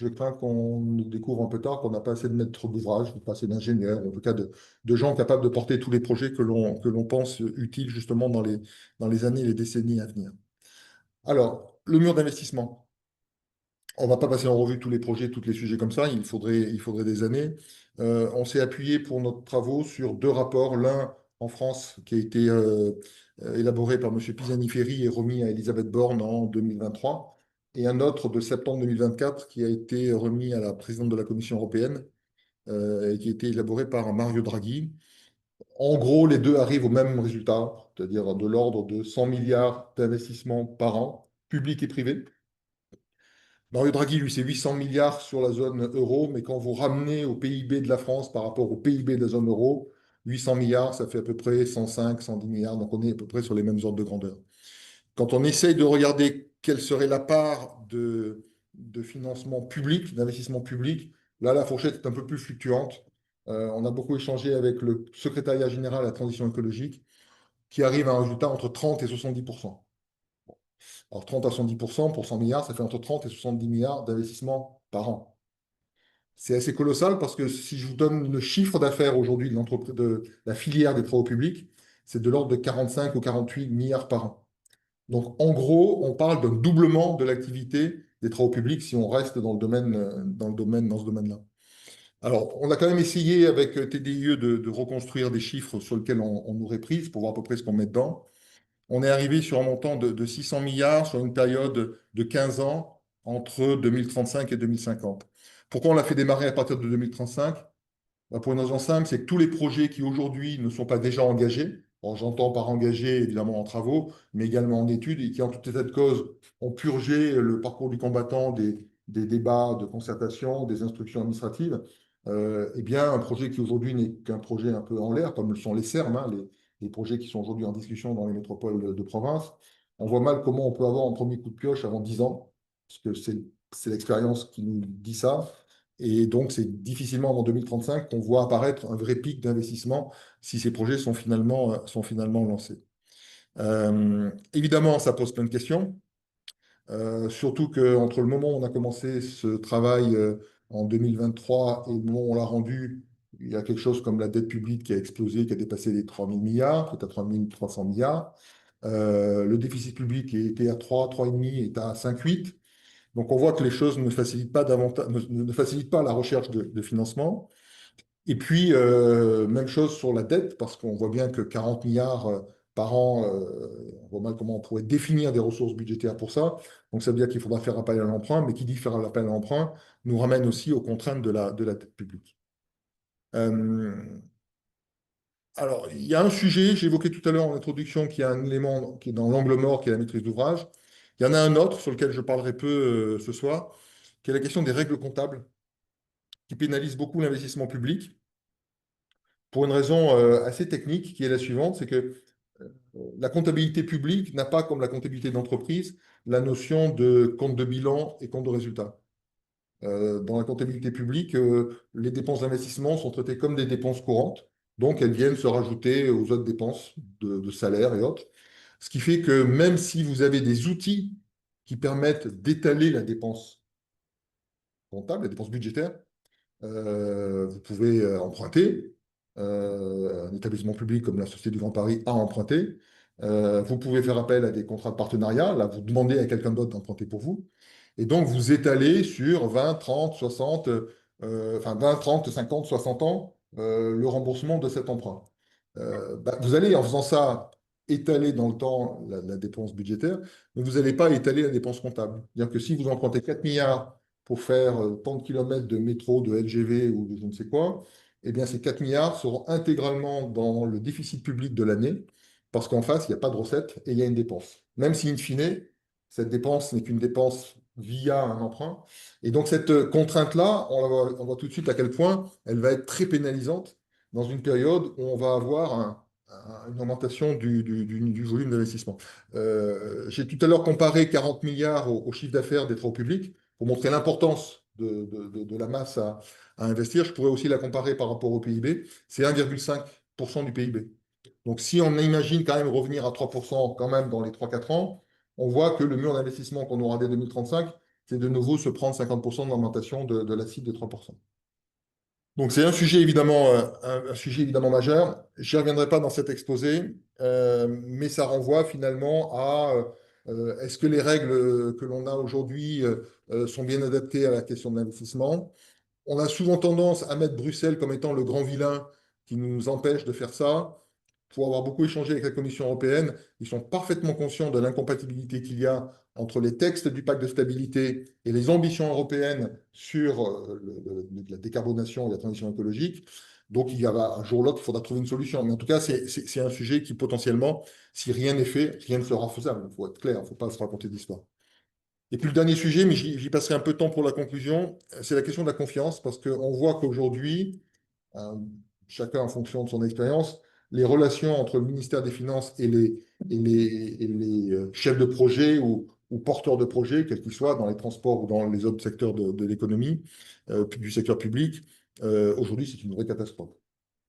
Je crains qu'on ne découvre un peu tard qu'on n'a pas assez de maîtres d'ouvrage, pas assez d'ingénieurs, en tout cas de gens capables de porter tous les projets que l'on pense utiles justement dans les années et les décennies à venir. Alors, le mur d'investissement. On ne va pas passer en revue tous les projets, tous les sujets comme ça, il faudrait des années. On s'est appuyé pour nos travaux sur deux rapports, l'un en France qui a été élaboré par M. Pisani-Ferry et remis à Elisabeth Borne en 2023, et un autre de septembre 2024 qui a été remis à la présidente de la Commission européenne et qui a été élaboré par Mario Draghi. En gros, les deux arrivent au même résultat, c'est-à-dire de l'ordre de 100 milliards d'investissements par an, publics et privés. Mario Draghi, lui, c'est 800 milliards sur la zone euro, mais quand vous ramenez au PIB de la France par rapport au PIB de la zone euro, 800 milliards, ça fait à peu près 105, 110 milliards, donc on est à peu près sur les mêmes ordres de grandeur. Quand on essaye de regarder quelle serait la part de financement public, d'investissement public, là, la fourchette est un peu plus fluctuante. On a beaucoup échangé avec le secrétariat général à la transition écologique, qui arrive à un résultat entre 30 et 70%. Alors 30 à 70% pour 100 milliards, ça fait entre 30 et 70 milliards d'investissements par an. C'est assez colossal parce que si je vous donne le chiffre d'affaires aujourd'hui de la filière des travaux publics, c'est de l'ordre de 45 ou 48 milliards par an. Donc en gros, on parle d'un doublement de l'activité des travaux publics si on reste dans le domaine, dans ce domaine-là. Alors, on a quand même essayé avec TDIE de reconstruire des chiffres sur lesquels on nous prise pour voir à peu près ce qu'on met dedans. On est arrivé sur un montant de 600 milliards sur une période de 15 ans entre 2035 et 2050. Pourquoi on l'a fait démarrer à partir de 2035? Bah, pour une raison simple, c'est que tous les projets qui aujourd'hui ne sont pas déjà engagés, bon, j'entends par engagés évidemment en travaux, mais également en études, et qui en tout état de cause ont purgé le parcours du combattant des débats de concertation, des instructions administratives, eh bien un projet qui aujourd'hui n'est qu'un projet un peu en l'air, comme le sont les SERM, hein, les projets qui sont aujourd'hui en discussion dans les métropoles de province, on voit mal comment on peut avoir un premier coup de pioche avant 10 ans, parce que c'est l'expérience qui nous dit ça. Et donc, c'est difficilement avant 2035 qu'on voit apparaître un vrai pic d'investissement si ces projets sont finalement lancés. Évidemment, ça pose plein de questions, surtout qu'entre le moment où on a commencé ce travail en 2023 et le moment où on l'a rendu, il y a quelque chose comme la dette publique qui a explosé, qui a dépassé les 3 000 milliards, peut-être à 3 300 milliards. Le déficit public était à 3, 3,5, est à 5,8. Donc on voit que les choses ne facilitent pas davantage, ne facilitent pas la recherche de financement. Et puis, même chose sur la dette, parce qu'on voit bien que 40 milliards par an, on voit mal comment on pourrait définir des ressources budgétaires pour ça. Donc ça veut dire qu'il faudra faire appel à l'emprunt, mais qui dit faire appel à l'emprunt nous ramène aussi aux contraintes de la dette publique. Euh, alors, il y a un sujet, j'ai évoqué tout à l'heure en introduction, qui est un élément qui est dans l'angle mort, qui est la maîtrise d'ouvrage. Il y en a un autre sur lequel je parlerai peu ce soir, qui est la question des règles comptables, qui pénalisent beaucoup l'investissement public, pour une raison assez technique, qui est la suivante, c'est que la comptabilité publique n'a pas, comme la comptabilité d'entreprise, la notion de compte de bilan et compte de résultat. Dans la comptabilité publique, les dépenses d'investissement sont traitées comme des dépenses courantes, donc elles viennent se rajouter aux autres dépenses de salaire et autres. Ce qui fait que même si vous avez des outils qui permettent d'étaler la dépense comptable, la dépense budgétaire, vous pouvez emprunter. Un établissement public comme la Société du Grand Paris a emprunté. Vous pouvez faire appel à des contrats de partenariat. Là, vous demandez à quelqu'un d'autre d'emprunter pour vous. Et donc, vous étalez sur 20, 30, 60, enfin 20, 30, 50, 60 ans le remboursement de cet emprunt. Bah, vous allez, en faisant ça, étaler dans le temps la dépense budgétaire, mais vous n'allez pas étaler la dépense comptable. C'est-à-dire que si vous empruntez 4 milliards pour faire tant de kilomètres de métro, de LGV ou de je ne sais quoi, eh bien, ces 4 milliards seront intégralement dans le déficit public de l'année, parce qu'en face, il n'y a pas de recette et il y a une dépense. Même si, in fine, cette dépense n'est qu'une dépense via un emprunt. Et donc, cette contrainte-là, on voit tout de suite à quel point elle va être très pénalisante dans une période où on va avoir une augmentation du volume d'investissement. J'ai tout à l'heure comparé 40 milliards au chiffre d'affaires des travaux publics pour montrer l'importance de la masse à investir. Je pourrais aussi la comparer par rapport au PIB. C'est 1,5% du PIB. Donc, si on imagine quand même revenir à 3% quand même dans les 3-4 ans, on voit que le mur d'investissement qu'on aura dès 2035 c'est de nouveau se prendre 50% d'augmentation de la cible de 3%. Donc c'est un sujet évidemment, un sujet évidemment majeur. Je n'y reviendrai pas dans cet exposé, mais ça renvoie finalement à est-ce que les règles que l'on a aujourd'hui sont bien adaptées à la question de l'investissement? On a souvent tendance à mettre Bruxelles comme étant le grand vilain qui nous empêche de faire ça. Pour avoir beaucoup échangé avec la Commission européenne, ils sont parfaitement conscients de l'incompatibilité qu'il y a entre les textes du pacte de stabilité et les ambitions européennes sur la décarbonation et la transition écologique. Donc, il y a un jour ou l'autre, il faudra trouver une solution. Mais en tout cas, c'est un sujet qui, potentiellement, si rien n'est fait, rien ne sera faisable. Il faut être clair, il ne faut pas se raconter d'histoire. Et puis le dernier sujet, mais j'y passerai un peu de temps pour la conclusion, c'est la question de la confiance, parce qu'on voit qu'aujourd'hui, euh, chacun en fonction de son expérience, les relations entre le ministère des Finances et les chefs de projet ou porteurs de projet, quels qu'ils soient, dans les transports ou dans les autres secteurs de l'économie, du secteur public, aujourd'hui, c'est une vraie catastrophe.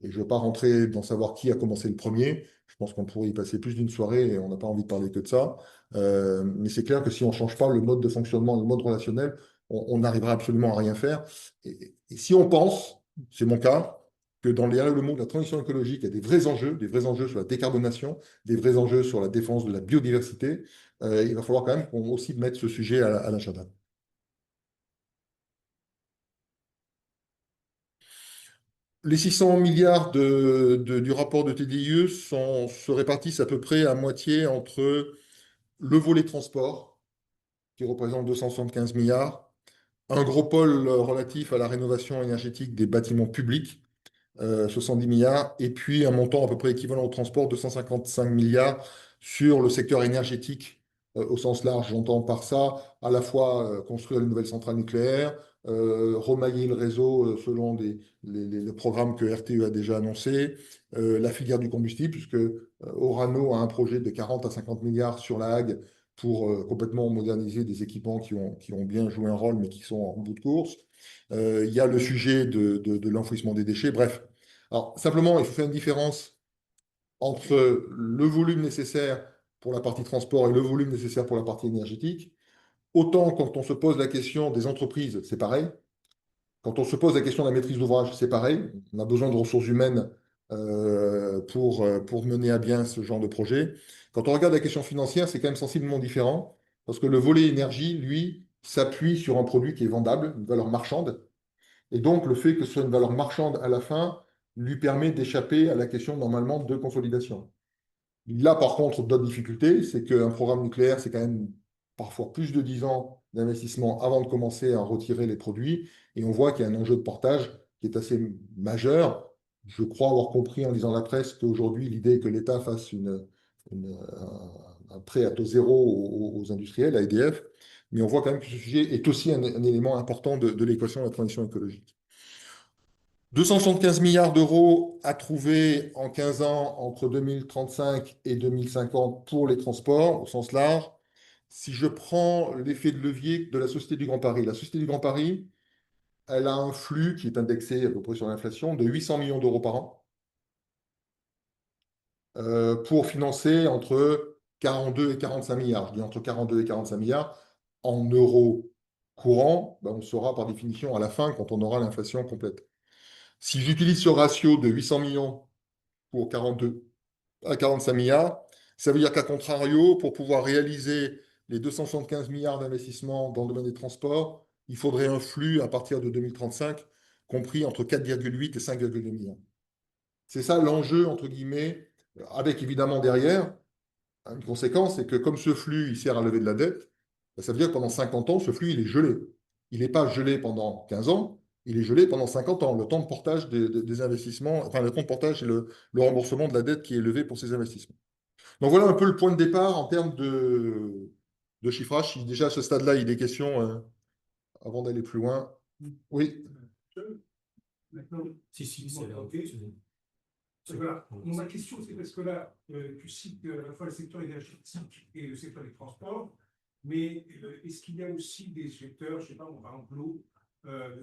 Et je ne veux pas rentrer dans savoir qui a commencé le premier. Je pense qu'on pourrait y passer plus d'une soirée et on n'a pas envie de parler que de ça. Mais c'est clair que si on ne change pas le mode de fonctionnement, le mode relationnel, on n'arrivera absolument à rien faire. Et si on pense, c'est mon cas, que dans les règlements de la transition écologique, il y a des vrais enjeux sur la décarbonation, des vrais enjeux sur la défense de la biodiversité, il va falloir quand même qu'on aussi mette ce sujet à l'agenda. Les 600 milliards du rapport de TDIE se répartissent à peu près à moitié entre le volet transport, qui représente 275 milliards, un gros pôle relatif à la rénovation énergétique des bâtiments publics, 70 milliards, et puis un montant à peu près équivalent au transport, 255 milliards sur le secteur énergétique au sens large. J'entends par ça à la fois construire une nouvelle centrale nucléaire, remailler le réseau selon les programmes que RTE a déjà annoncés, la filière du combustible, puisque Orano a un projet de 40 à 50 milliards sur la Hague pour complètement moderniser des équipements qui ont bien joué un rôle, mais qui sont en bout de course. Il y a le sujet de l'enfouissement des déchets. Bref, alors simplement, il faut faire une différence entre le volume nécessaire pour la partie transport et le volume nécessaire pour la partie énergétique. Autant quand on se pose la question des entreprises, c'est pareil. Quand on se pose la question de la maîtrise d'ouvrage, c'est pareil. On a besoin de ressources humaines pour mener à bien ce genre de projet. Quand on regarde la question financière, c'est quand même sensiblement différent, parce que le volet énergie, lui, s'appuie sur un produit qui est vendable, une valeur marchande. Et donc, le fait que ce soit une valeur marchande à la fin lui permet d'échapper à la question normalement de consolidation. Là, par contre, d'autres difficultés, c'est qu'un programme nucléaire, c'est quand même parfois plus de 10 ans d'investissement avant de commencer à retirer les produits. Et on voit qu'il y a un enjeu de portage qui est assez majeur. Je crois avoir compris en lisant la presse qu'aujourd'hui, l'idée est que l'État fasse un prêt à taux zéro aux industriels, à EDF. Mais on voit quand même que ce sujet est aussi un élément important de l'équation de la transition écologique. 275 milliards d'euros à trouver en 15 ans entre 2035 et 2050 pour les transports au sens large. Si je prends l'effet de levier de la Société du Grand Paris, la Société du Grand Paris, elle a un flux qui est indexé à peu près sur l'inflation de 800 millions d'euros par an pour financer entre 42 et 45 milliards. Je dis entre 42 et 45 milliards en euros courants, ben on saura par définition à la fin quand on aura l'inflation complète. Si j'utilise ce ratio de 800 millions pour 42 à 45 milliards, ça veut dire qu'à contrario, pour pouvoir réaliser les 275 milliards d'investissements dans le domaine des transports, il faudrait un flux à partir de 2035 compris entre 4,8 et 5,2 milliards. C'est ça l'enjeu, entre guillemets, avec évidemment derrière, une conséquence, c'est que comme ce flux, il sert à lever de la dette, ça veut dire que pendant 50 ans, ce flux, il est gelé. Il n'est pas gelé pendant 15 ans, il est gelé pendant 50 ans, le temps de portage des investissements, enfin le temps de portage et le remboursement de la dette qui est levé pour ces investissements. Donc voilà un peu le point de départ en termes de chiffrage. Si déjà à ce stade-là, il y a des questions avant d'aller plus loin. Oui. D'accord. Si, c'est là. Ok. Voilà. Ma question, c'est parce que là, tu cites à la fois le secteur énergétique et le secteur des transports, mais est-ce qu'il y a aussi des secteurs, je ne sais pas, par exemple l'eau,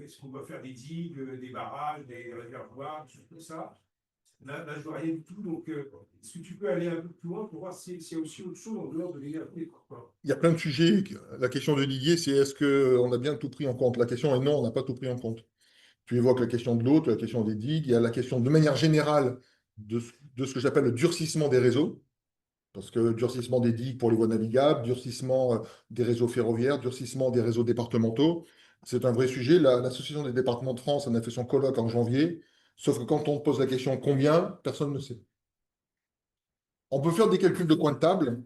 est-ce qu'on doit faire des digues, des barrages, des réservoirs, des choses comme ça? là, je vois rien du tout. Donc, est-ce que tu peux aller un peu plus loin pour voir s'il y a aussi autre chose en dehors de l'énergie, quoi? Il y a plein de sujets. La question de Didier, c'est est-ce qu'on a bien tout pris en compte? La question est non, on n'a pas tout pris en compte. Tu évoques la question de l'eau, la question des digues, il y a la question de manière générale de ce que j'appelle le durcissement des réseaux. Parce que durcissement des digues pour les voies navigables, durcissement des réseaux ferroviaires, durcissement des réseaux départementaux, c'est un vrai sujet. L'Association des départements de France en a fait son colloque en janvier, sauf que quand on pose la question combien, personne ne sait. On peut faire des calculs de coin de table.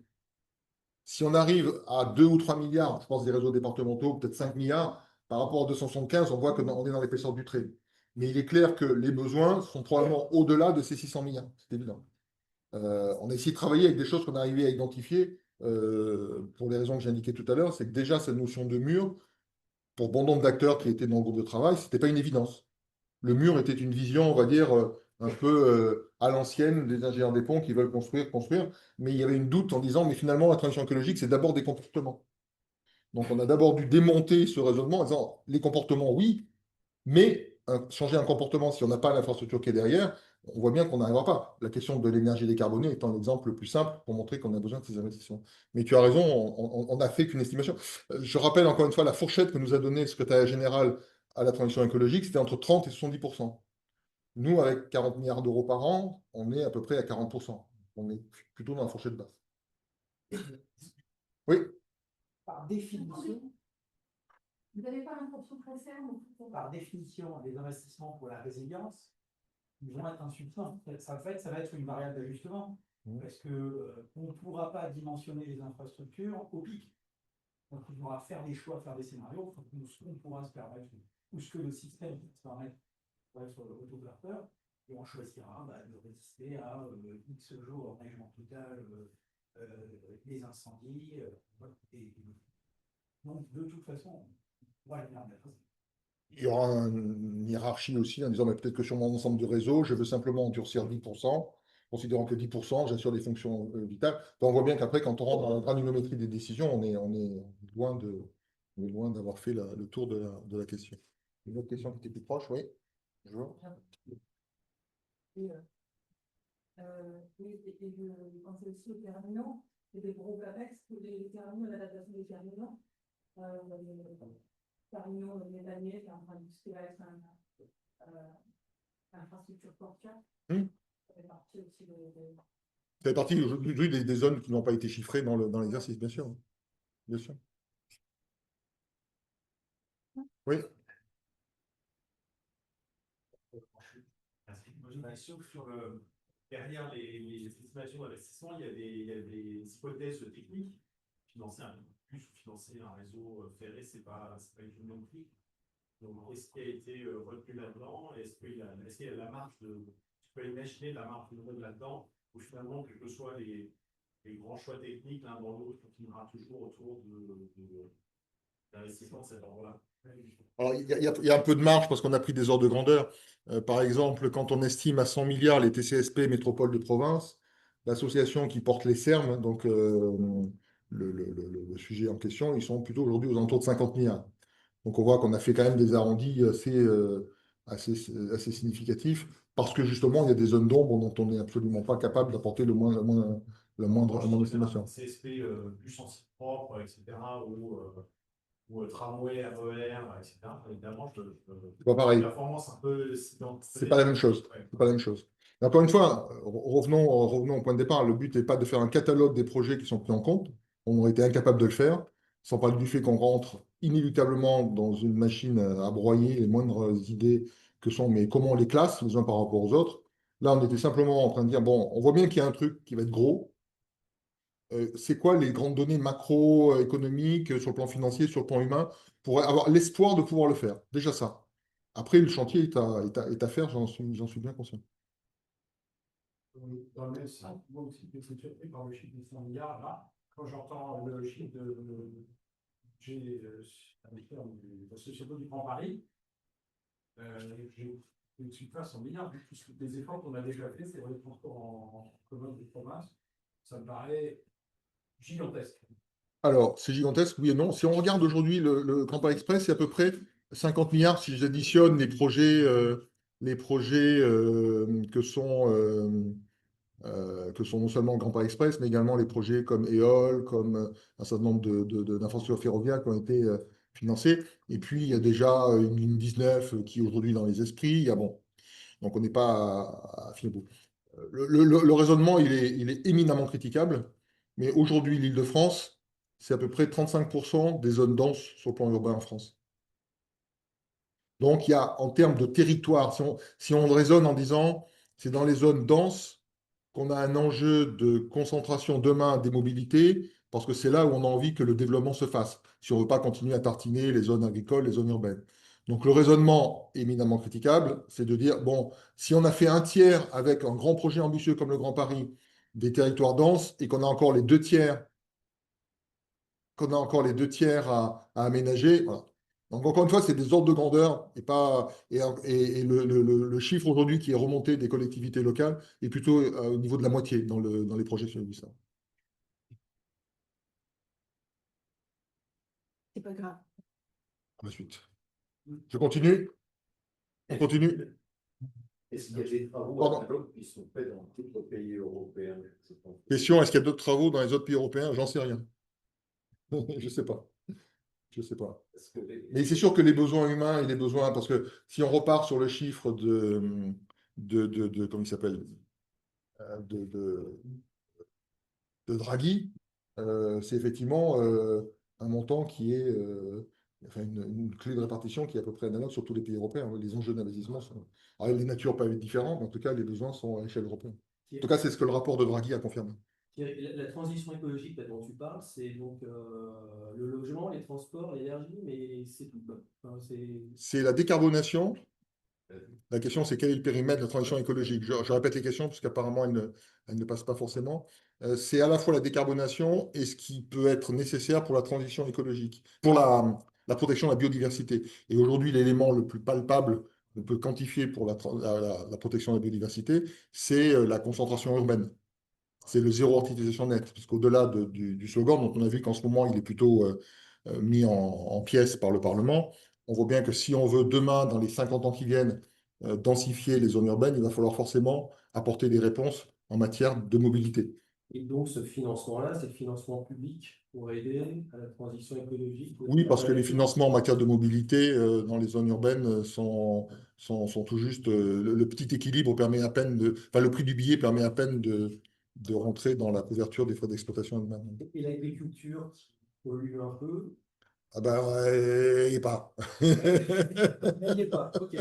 Si on arrive à 2 ou 3 milliards, je pense des réseaux départementaux, peut-être 5 milliards, par rapport à 275, on voit qu'on est dans l'épaisseur du trait. Mais il est clair que les besoins sont probablement au-delà de ces 600 milliards, c'est évident. On a essayé de travailler avec des choses qu'on a arrivé à identifier pour les raisons que j'ai indiquées tout à l'heure. C'est que déjà, cette notion de mur, pour bon nombre d'acteurs qui étaient dans le groupe de travail, ce n'était pas une évidence. Le mur était une vision, on va dire, un peu à l'ancienne des ingénieurs des ponts qui veulent construire, construire. Mais il y avait une doute en disant, mais finalement, la transition écologique, c'est d'abord des comportements. Donc, on a d'abord dû démonter ce raisonnement en disant, les comportements, oui, mais changer un comportement, si on n'a pas l'infrastructure qui est derrière, on voit bien qu'on n'arrivera pas. La question de l'énergie décarbonée étant l'exemple le plus simple pour montrer qu'on a besoin de ces investissements. Mais tu as raison, on n'a fait qu'une estimation. Je rappelle encore une fois la fourchette que nous a donnée le secrétariat général à la transition écologique, c'était entre 30 et 70%. Nous, avec 40 milliards d'euros par an, on est à peu près à 40%. On est plutôt dans la fourchette basse. Oui, Par définition, vous n'avez pas l'impression très ferme. Par définition, les investissements pour la résilience, ils vont être insuffisants. Ça va être une variable d'ajustement, parce que on ne pourra pas dimensionner les infrastructures au pic. Donc, il faudra faire des choix, faire des scénarios, ce qu'on pourra se permettre, ou ce que le système peut se permettre pour être autoporteur, et on choisira de résister à X jours en règlement total, des incendies, donc, de toute façon, on va le mettre. il y aura une hiérarchie aussi en disant mais peut-être que sur mon ensemble du réseau, je veux simplement endurcir 10%, considérant que 10%, j'assure des fonctions vitales. Donc, on voit bien qu'après, quand on rentre dans la granulométrie des décisions, on est loin d'avoir fait le tour de la question. Une autre question qui était plus proche, oui. Bonjour. Oui, et je pensais aussi aux terminaux, et des gros CAPEX pour les terminaux, l'adaptation des terminaux. Terminaux métalliers, qui est en train de ce qui va être infrastructure portuaire. Ça fait partie aussi Ça fait partie aujourd'hui des zones qui n'ont pas été chiffrées dans l'exercice, bien sûr. Bien sûr. Oui. J'imagine que derrière les estimations d'investissement, il y a des hypothèses techniques. Financer un bus ou financer un réseau ferré, c'est pas une non plus. Donc, qu'est-ce qui a été retenu là-dedans? Est-ce qu'il y a la marge de. Tu peux imaginer la marge de manœuvre là-dedans, où finalement, quels que soient les grands choix techniques, l'un dans l'autre, continuera toujours autour d'investissement de cet ordre-là. Alors, il y a un peu de marge parce qu'on a pris des ordres de grandeur. Par exemple, quand on estime à 100 milliards les TCSP métropole de province, l'association qui porte les Serm, donc le sujet en question, ils sont plutôt aujourd'hui aux alentours de 50 milliards. Donc on voit qu'on a fait quand même des arrondis assez significatifs parce que justement, il y a des zones d'ombre dont on n'est absolument pas capable d'apporter la moindre estimation. CSP plus en site propre, etc., ou tramway, RER, etc. Évidemment, C'est pas pareil. Performance un peu. C'est pas la même chose. C'est pas la même chose. Et encore une fois, revenons au point de départ. Le but n'est pas de faire un catalogue des projets qui sont pris en compte. On aurait été incapable de le faire, sans parler du fait qu'on rentre inéluctablement dans une machine à broyer les moindres idées que sont, mais comment on les classe les uns par rapport aux autres. Là, on était simplement en train de dire, bon, on voit bien qu'il y a un truc qui va être gros. C'est quoi les grandes données macroéconomiques sur le plan financier, sur le plan humain, pour avoir l'espoir de pouvoir le faire. Déjà ça. Après, le chantier est à faire, j'en suis bien conscient. Dans le même sens, moi aussi, je suis surpris par le chiffre de 100 milliards. Là, quand j'entends le chiffre j'ai la Société du Grand Paris, j'ai une chiffre à 100 milliards, vu tous les efforts qu'on a déjà fait, c'est le transport en commun de province, ça me paraît gigantesque. Alors, c'est gigantesque, oui et non. Si on regarde aujourd'hui le Grand Paris Express, c'est à peu près 50 milliards si j'additionne les projets les projets que sont non seulement Grand Paris Express, mais également les projets comme EOL, comme un certain nombre d'infrastructures ferroviaires qui ont été financées. Et puis, il y a déjà une ligne 19 qui est aujourd'hui dans les esprits. Bon, donc on n'est pas à fin de bout. Le raisonnement, il est éminemment critiquable, mais aujourd'hui, l'Île-de-France, c'est à peu près 35% des zones denses sur le plan urbain en France. Donc, il y a, en termes de territoire, si on raisonne en disant, c'est dans les zones denses qu'on a un enjeu de concentration demain des mobilités, parce que c'est là où on a envie que le développement se fasse, si on ne veut pas continuer à tartiner les zones agricoles, les zones urbaines. Donc, le raisonnement éminemment critiquable, c'est de dire, bon, si on a fait un tiers avec un grand projet ambitieux comme le Grand Paris, des territoires denses, et qu'on a encore les deux tiers à aménager. Voilà. Donc, encore une fois, c'est des ordres de grandeur et pas et le chiffre aujourd'hui qui est remonté des collectivités locales est plutôt au niveau de la moitié dans les projets sur Augustin. C'est pas grave. La suite. Je continue. On continue. Est-ce qu'il y a des travaux Pardon. qui sont faits dans d'autres pays européens? Question, est-ce qu'il y a d'autres travaux dans les autres pays européens? J'en sais rien. Je ne sais pas. Je sais pas. Mais c'est sûr que les besoins humains et les besoins, parce que si on repart sur le chiffre comment il s'appelle, de, de Draghi, c'est effectivement un montant qui est, enfin une clé de répartition qui est à peu près analogue sur tous les pays européens. Les enjeux d'investissement sont, alors, les natures peuvent être différentes, mais en tout cas, les besoins sont à l'échelle européenne. En tout cas, c'est ce que le rapport de Draghi a confirmé. La transition écologique dont tu parles, c'est donc le logement, les transports, l'énergie, mais c'est tout, quoi. Enfin, c'est la décarbonation. La question, c'est quel est le périmètre de la transition écologique? Je répète les questions parce qu'apparemment, elles ne passent pas forcément. C'est à la fois la décarbonation et ce qui peut être nécessaire pour la transition écologique, pour la protection de la biodiversité. Et aujourd'hui, l'élément le plus palpable qu'on peut quantifier pour la protection de la biodiversité, c'est la concentration urbaine. C'est le zéro artificialisation nette. Parce qu'au-delà du slogan, dont on a vu qu'en ce moment, il est plutôt mis en pièces par le Parlement, on voit bien que si on veut demain, dans les 50 ans qui viennent, densifier les zones urbaines, il va falloir forcément apporter des réponses en matière de mobilité. Et donc, ce financement-là, c'est le financement public pour aider à la transition écologique. Oui, parce que les financements en matière de mobilité dans les zones urbaines sont tout juste. Le petit équilibre permet à peine de. Enfin, le prix du billet permet à peine de rentrer dans la couverture des frais d'exploitation elles-mêmes. Et l'agriculture qui pollue un peu. Ah ben, ouais, et pas. Il n'y est pas. Ok.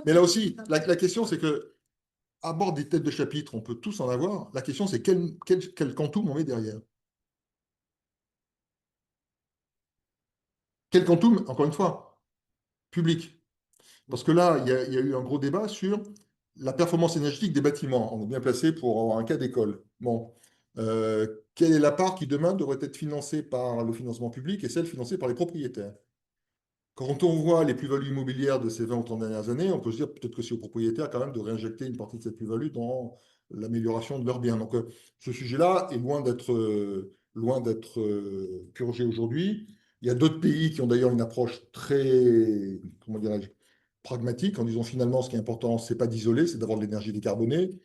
Mais là aussi, la question, c'est que à bord des têtes de chapitre, on peut tous en avoir. La question, c'est quel quantum on met derrière. Quel quantum, encore une fois, public. Parce que là, il y a eu un gros débat sur la performance énergétique des bâtiments. On est bien placé pour avoir un cas d'école. Bon. Quelle est la part qui demain devrait être financée par le financement public et celle financée par les propriétaires? Quand on voit les plus-values immobilières de ces 20 ou 30 dernières années, on peut se dire peut-être que c'est aux propriétaires quand même de réinjecter une partie de cette plus-value dans l'amélioration de leurs biens. Donc ce sujet-là est loin d'être purgé aujourd'hui. Il y a d'autres pays qui ont d'ailleurs une approche très, comment dirais-je, pragmatique en disant finalement ce qui est important, c'est pas d'isoler, c'est d'avoir de l'énergie décarbonée.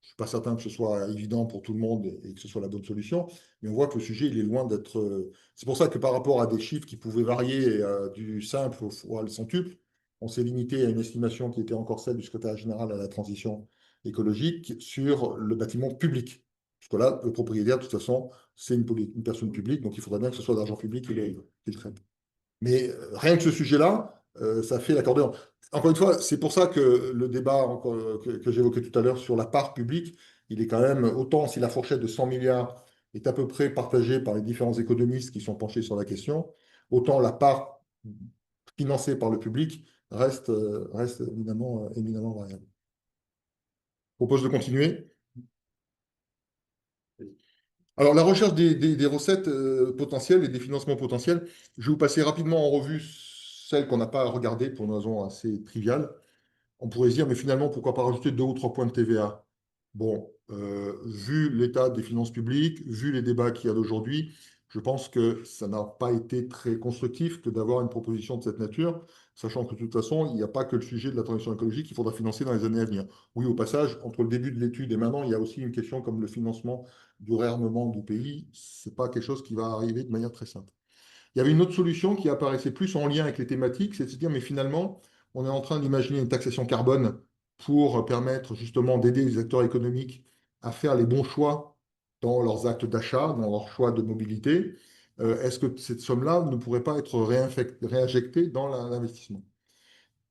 Je ne suis pas certain que ce soit évident pour tout le monde et que ce soit la bonne solution, mais on voit que le sujet, il est loin d'être. C'est pour ça que par rapport à des chiffres qui pouvaient varier du simple au centuple, on s'est limité à une estimation qui était encore celle du secrétaire général à la transition écologique sur le bâtiment public. Parce que là, le propriétaire, de toute façon, c'est une personne publique, donc il faudrait bien que ce soit d'argent public qui le traite. Mais rien que ce sujet-là, ça fait l'accordéon. Encore une fois, c'est pour ça que le débat que j'évoquais tout à l'heure sur la part publique, il est quand même, autant si la fourchette de 100 milliards est à peu près partagée par les différents économistes qui sont penchés sur la question, autant la part financée par le public reste éminemment variable. Je propose de continuer. Alors, la recherche des recettes potentielles et des financements potentiels, je vais vous passer rapidement en revue celles qu'on n'a pas regardées pour une raison assez triviale. On pourrait se dire, mais finalement, pourquoi pas rajouter 2 ou 3 points de TVA? Bon, vu l'état des finances publiques, vu les débats qu'il y a d'aujourd'hui, Je pense que ça n'a pas été très constructif que d'avoir une proposition de cette nature, sachant que de toute façon, il n'y a pas que le sujet de la transition écologique qu'il faudra financer dans les années à venir. Oui, au passage, entre le début de l'étude et maintenant, il y a aussi une question comme le financement du réarmement du pays. Ce n'est pas quelque chose qui va arriver de manière très simple. Il y avait une autre solution qui apparaissait plus en lien avec les thématiques, c'est de se dire, mais finalement, on est en train d'imaginer une taxation carbone pour permettre justement d'aider les acteurs économiques à faire les bons choix dans leurs actes d'achat, dans leurs choix de mobilité. Est-ce que cette somme-là ne pourrait pas être réinjectée dans l'investissement?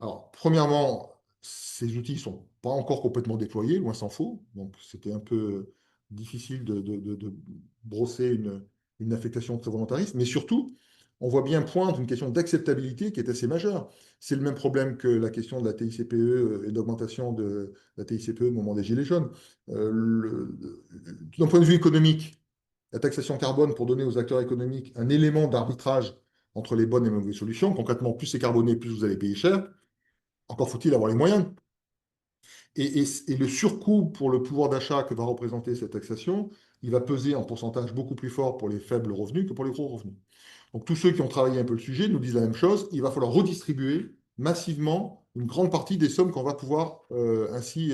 Alors, premièrement, ces outils ne sont pas encore complètement déployés, loin s'en faut. Donc, c'était un peu difficile de brosser une affectation très volontariste. Mais surtout, on voit bien poindre une question d'acceptabilité qui est assez majeure. C'est le même problème que la question de la TICPE et d'augmentation de la TICPE au moment des Gilets jaunes. D'un point de vue économique, la taxation carbone pour donner aux acteurs économiques un élément d'arbitrage entre les bonnes et les mauvaises solutions. Concrètement, plus c'est carboné, plus vous allez payer cher. Encore faut-il avoir les moyens. Et le surcoût pour le pouvoir d'achat que va représenter cette taxation, il va peser en pourcentage beaucoup plus fort pour les faibles revenus que pour les gros revenus. Donc tous ceux qui ont travaillé un peu le sujet nous disent la même chose. Il va falloir redistribuer massivement une grande partie des sommes qu'on va pouvoir ainsi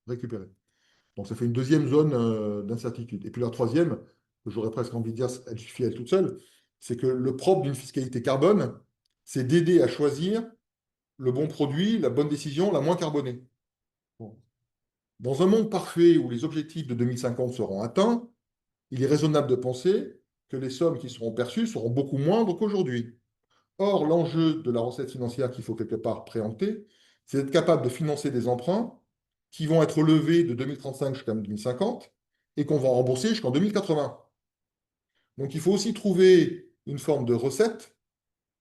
récupérer. Donc ça fait une deuxième zone d'incertitude. Et puis la troisième, que j'aurais presque envie de dire, elle suffit à elle toute seule, c'est que le propre d'une fiscalité carbone, c'est d'aider à choisir le bon produit, la bonne décision, la moins carbonée. Bon. Dans un monde parfait où les objectifs de 2050 seront atteints, il est raisonnable de penser que les sommes qui seront perçues seront beaucoup moindres qu'aujourd'hui. Or, l'enjeu de la recette financière qu'il faut quelque part préempter, c'est d'être capable de financer des emprunts qui vont être levés de 2035 jusqu'à 2050 et qu'on va rembourser jusqu'en 2080. Donc, il faut aussi trouver une forme de recette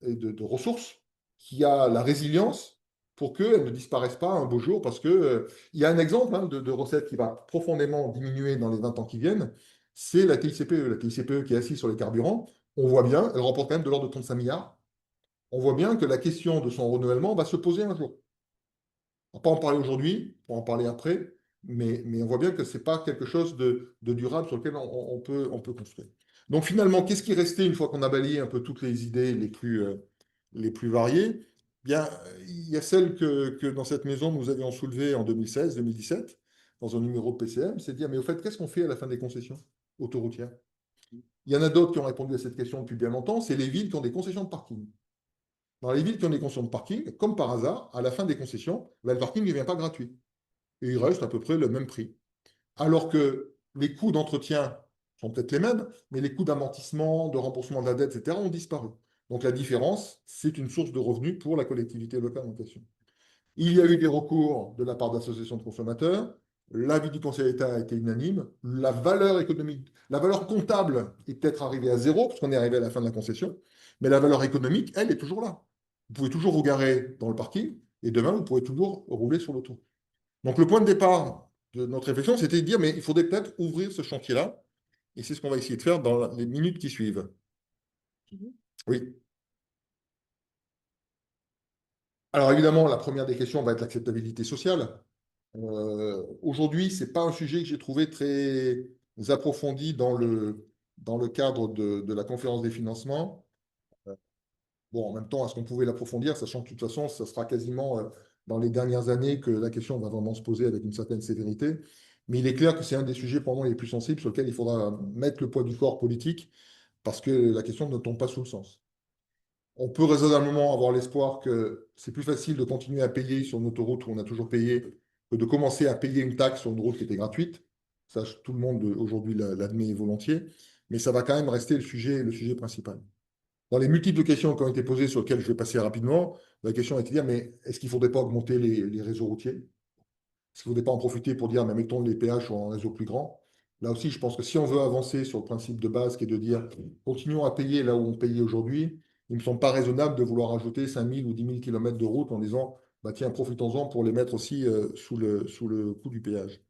et de ressources qui a la résilience pour qu'elles ne disparaissent pas un beau jour, parce que il y a un exemple de recette qui va profondément diminuer dans les 20 ans qui viennent, c'est la TICPE. La TICPE qui est assise sur les carburants, on voit bien, elle remporte quand même de l'ordre de 35 milliards. On voit bien que la question de son renouvellement va se poser un jour. On va pas en parler aujourd'hui, on va en parler après, mais on voit bien que ce n'est pas quelque chose de durable sur lequel on peut construire. Donc finalement, qu'est-ce qui restait une fois qu'on a balayé un peu toutes les idées les plus variées? Bien, il y a celle que dans cette maison, nous avions soulevée en 2016-2017, dans un numéro de PCM, c'est de dire, mais au fait, qu'est-ce qu'on fait à la fin des concessions autoroutières? Il y en a d'autres qui ont répondu à cette question depuis bien longtemps, c'est les villes qui ont des concessions de parking. Dans les villes qui ont des concessions de parking, comme par hasard, à la fin des concessions, le parking ne devient pas gratuit. Et il reste à peu près le même prix. Alors que les coûts d'entretien sont peut-être les mêmes, mais les coûts d'amortissement, de remboursement de la dette, etc., ont disparu. Donc la différence, c'est une source de revenus pour la collectivité locale en question. Il y a eu des recours de la part d'associations de consommateurs. L'avis du Conseil d'État a été unanime. La valeur économique, la valeur comptable est peut-être arrivée à zéro, parce qu'on est arrivé à la fin de la concession, mais la valeur économique, elle, est toujours là. Vous pouvez toujours vous garer dans le parking, et demain, vous pourrez toujours rouler sur l'auto. Donc le point de départ de notre réflexion, c'était de dire, mais il faudrait peut-être ouvrir ce chantier-là, et c'est ce qu'on va essayer de faire dans les minutes qui suivent. Oui. Alors évidemment, la première des questions va être l'acceptabilité sociale. Aujourd'hui, ce n'est pas un sujet que j'ai trouvé très approfondi dans le cadre de la conférence des financements. Bon, en même temps, est-ce qu'on pouvait l'approfondir, sachant que de toute façon, ça sera quasiment dans les dernières années que la question va vraiment se poser avec une certaine sévérité. Mais il est clair que c'est un des sujets pour moi les plus sensibles sur lesquels il faudra mettre le poids du corps politique, parce que la question ne tombe pas sous le sens. On peut raisonnablement avoir l'espoir que c'est plus facile de continuer à payer sur une autoroute où on a toujours payé que de commencer à payer une taxe sur une route qui était gratuite. Ça, tout le monde aujourd'hui l'admet volontiers, mais ça va quand même rester le sujet principal. Dans les multiples questions qui ont été posées sur lesquelles je vais passer rapidement, la question est de dire, mais est-ce qu'il ne faudrait pas augmenter les réseaux routiers? Est-ce qu'il ne faudrait pas en profiter pour dire, mais mettons les péages sur un réseau plus grand? Là aussi, je pense que si on veut avancer sur le principe de base qui est de dire, continuons à payer là où on payait aujourd'hui, il ne me semble pas raisonnable de vouloir ajouter 5000 ou 10 000 kilomètres de route en disant, bah tiens, profitons-en pour les mettre aussi sous le coût du péage.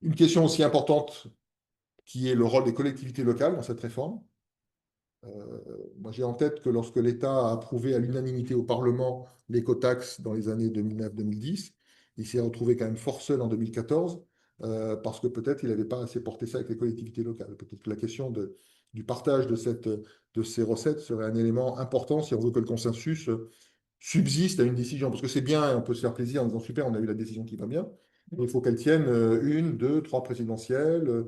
Une question aussi importante qui est le rôle des collectivités locales dans cette réforme. Moi, j'ai en tête que lorsque l'État a approuvé à l'unanimité au Parlement l'écotaxe dans les années 2009-2010, il s'est retrouvé quand même fort seul en 2014, parce que peut-être il n'avait pas assez porté ça avec les collectivités locales. Peut-être que la question du partage de ces recettes serait un élément important si on veut que le consensus subsiste à une décision. Parce que c'est bien, on peut se faire plaisir en disant super, on a eu la décision qui va bien. Mais il faut qu'elle tienne une, deux, trois présidentielles,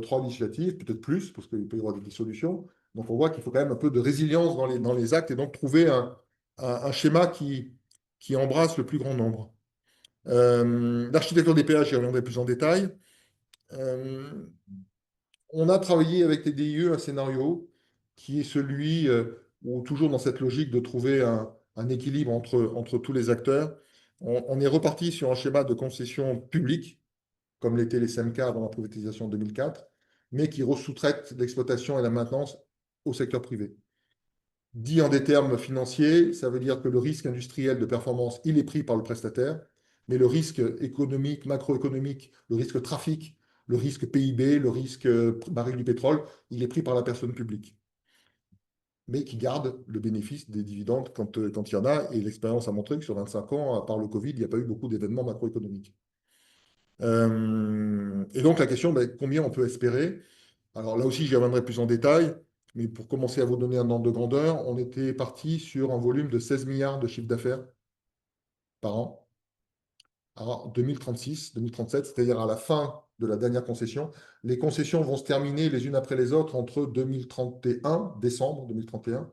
trois législatives, peut-être plus, parce qu'il peut y avoir des dissolutions. Donc on voit qu'il faut quand même un peu de résilience dans les actes et donc trouver un schéma qui embrasse le plus grand nombre. L'architecture des péages, j'y reviendrai plus en détail. Euh, on a travaillé avec les DIE un scénario qui est celui où, toujours dans cette logique de trouver un équilibre entre tous les acteurs, on est reparti sur un schéma de concession publique, comme l'étaient les SEMCA avant la privatisation en 2004, mais qui sous-traite l'exploitation et la maintenance au secteur privé. Dit en des termes financiers, ça veut dire que le risque industriel de performance, il est pris par le prestataire, mais le risque économique, macroéconomique, le risque trafic, le risque PIB, le risque baril du pétrole, il est pris par la personne publique, mais qui garde le bénéfice des dividendes quand il y en a. Et l'expérience a montré que sur 25 ans, à part le Covid, il n'y a pas eu beaucoup d'événements macroéconomiques. Et donc la question, ben, combien on peut espérer? Alors là aussi, j'y reviendrai plus en détail, mais pour commencer à vous donner un ordre de grandeur, on était parti sur un volume de 16 milliards de chiffre d'affaires par an en 2036, 2037, c'est-à-dire à la fin de la dernière concession. Les concessions vont se terminer les unes après les autres entre 2031, décembre 2031,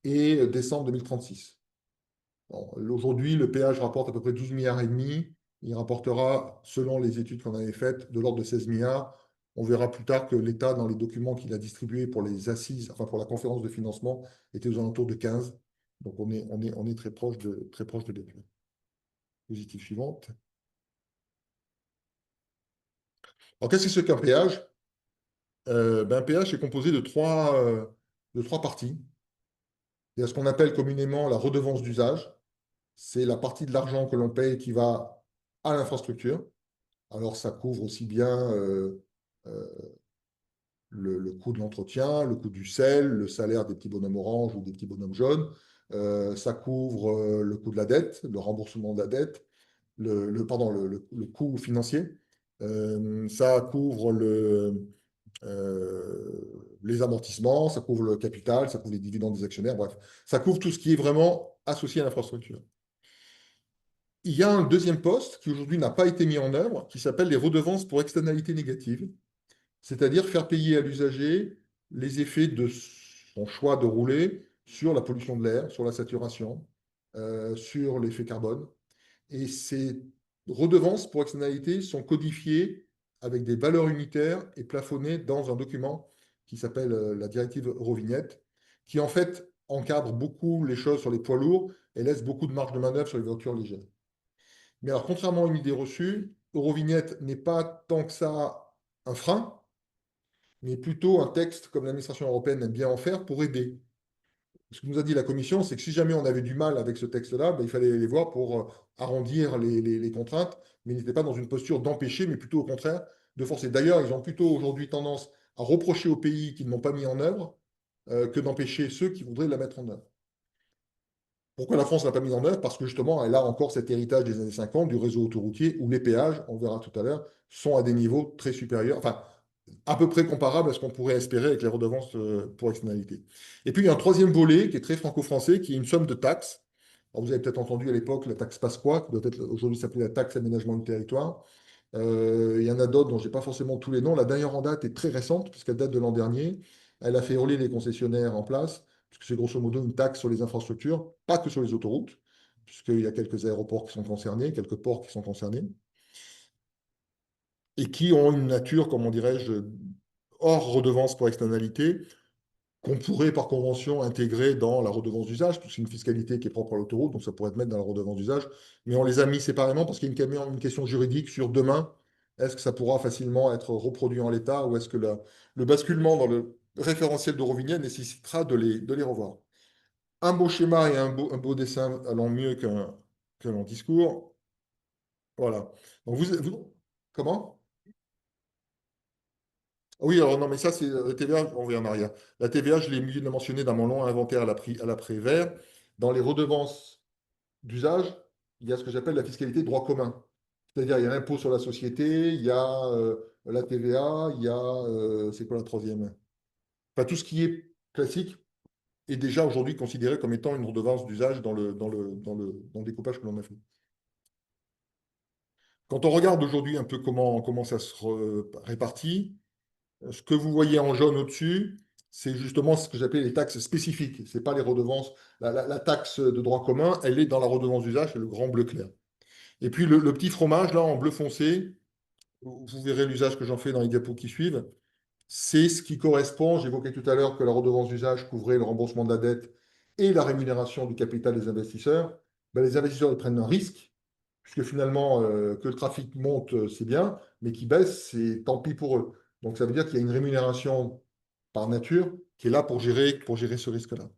et décembre 2036. Bon, aujourd'hui, le péage rapporte à peu près 12 milliards et demi. Il rapportera, selon les études qu'on avait faites, de l'ordre de 16 milliards. On verra plus tard que l'État, dans les documents qu'il a distribués pour les assises, enfin pour la conférence de financement, était aux alentours de 15. Donc on est très proche de l'État. Positive suivante. Alors qu'est-ce que c'est qu'un péage? Un péage est composé de trois parties. Il y a ce qu'on appelle communément la redevance d'usage. C'est la partie de l'argent que l'on paye qui va à l'infrastructure. Alors, ça couvre aussi bien euh, le coût de l'entretien, le coût du sel, le salaire des petits bonhommes orange ou des petits bonhommes jaunes. Ça couvre le coût de la dette, le remboursement de la dette, pardon, le coût financier. Ça couvre les amortissements, ça couvre le capital, ça couvre les dividendes des actionnaires, bref. Ça couvre tout ce qui est vraiment associé à l'infrastructure. Il y a un deuxième poste qui aujourd'hui n'a pas été mis en œuvre, qui s'appelle les redevances pour externalités négatives, c'est-à-dire faire payer à l'usager les effets de son choix de rouler sur la pollution de l'air, sur la saturation, sur l'effet carbone. Et ces redevances pour externalités sont codifiées avec des valeurs unitaires et plafonnées dans un document qui s'appelle la directive Eurovignette, qui en fait encadre beaucoup les choses sur les poids lourds et laisse beaucoup de marge de manœuvre sur les voitures légères. Mais alors, contrairement à une idée reçue, Eurovignette n'est pas tant que ça un frein, mais plutôt un texte comme l'administration européenne aime bien en faire pour aider. Ce que nous a dit la Commission, c'est que si jamais on avait du mal avec ce texte-là, ben, il fallait les voir pour arrondir les contraintes, mais ils n'étaient pas dans une posture d'empêcher, mais plutôt au contraire de forcer. D'ailleurs, ils ont plutôt aujourd'hui tendance à reprocher aux pays qui ne l'ont pas mis en œuvre que d'empêcher ceux qui voudraient la mettre en œuvre. Pourquoi la France ne l'a pas mis en œuvre? Parce que justement, elle a encore cet héritage des années 50 du réseau autoroutier où les péages, on verra tout à l'heure, sont à des niveaux très supérieurs, enfin, à peu près comparables à ce qu'on pourrait espérer avec les redevances pour externalité. Et puis, il y a un troisième volet qui est très franco-français, qui est une somme de taxes. Alors, vous avez peut-être entendu à l'époque la taxe Pasqua, qui doit être aujourd'hui s'appeler la taxe aménagement du territoire. Il y en a d'autres dont je n'ai pas forcément tous les noms. La dernière en date est très récente, puisqu'elle date de l'an dernier. Elle a fait hurler les concessionnaires en place, puisque c'est grosso modo une taxe sur les infrastructures, pas que sur les autoroutes, puisqu'il y a quelques aéroports qui sont concernés, quelques ports qui sont concernés, et qui ont une nature, comment dirais-je, hors redevance pour externalité, qu'on pourrait par convention intégrer dans la redevance d'usage, puisque c'est une fiscalité qui est propre à l'autoroute, donc ça pourrait être mettre dans la redevance d'usage, mais on les a mis séparément parce qu'il y a une question juridique sur demain, est-ce que ça pourra facilement être reproduit en l'état, ou est-ce que le basculement dans le référentiel d'Eurovignette nécessitera de les revoir. Un beau schéma et un beau dessin allant mieux qu'un long discours. Voilà. Donc comment? Oui, alors non, mais ça, c'est la TVA, on revient en arrière. La TVA, je l'ai mieux de mentionner dans mon long inventaire à l'après-vert. Dans les redevances d'usage, il y a ce que j'appelle la fiscalité droit commun. C'est-à-dire, il y a l'impôt sur la société, il y a la TVA, il y a, c'est quoi la troisième? Enfin, tout ce qui est classique est déjà aujourd'hui considéré comme étant une redevance d'usage dans le découpage que l'on a fait. Quand on regarde aujourd'hui un peu comment ça se répartit, ce que vous voyez en jaune au-dessus, c'est justement ce que j'appelle les taxes spécifiques. Ce n'est pas les redevances. La taxe de droit commun, elle est dans la redevance d'usage, c'est le grand bleu clair. Et puis le petit fromage, là, en bleu foncé, vous verrez l'usage que j'en fais dans les diapos qui suivent, c'est ce qui correspond, j'évoquais tout à l'heure que la redevance d'usage couvrait le remboursement de la dette et la rémunération du capital des investisseurs. Ben, les investisseurs ils prennent un risque, puisque finalement, que le trafic monte, c'est bien, mais qu'il baisse, c'est tant pis pour eux. Donc ça veut dire qu'il y a une rémunération par nature qui est là pour gérer ce risque-là.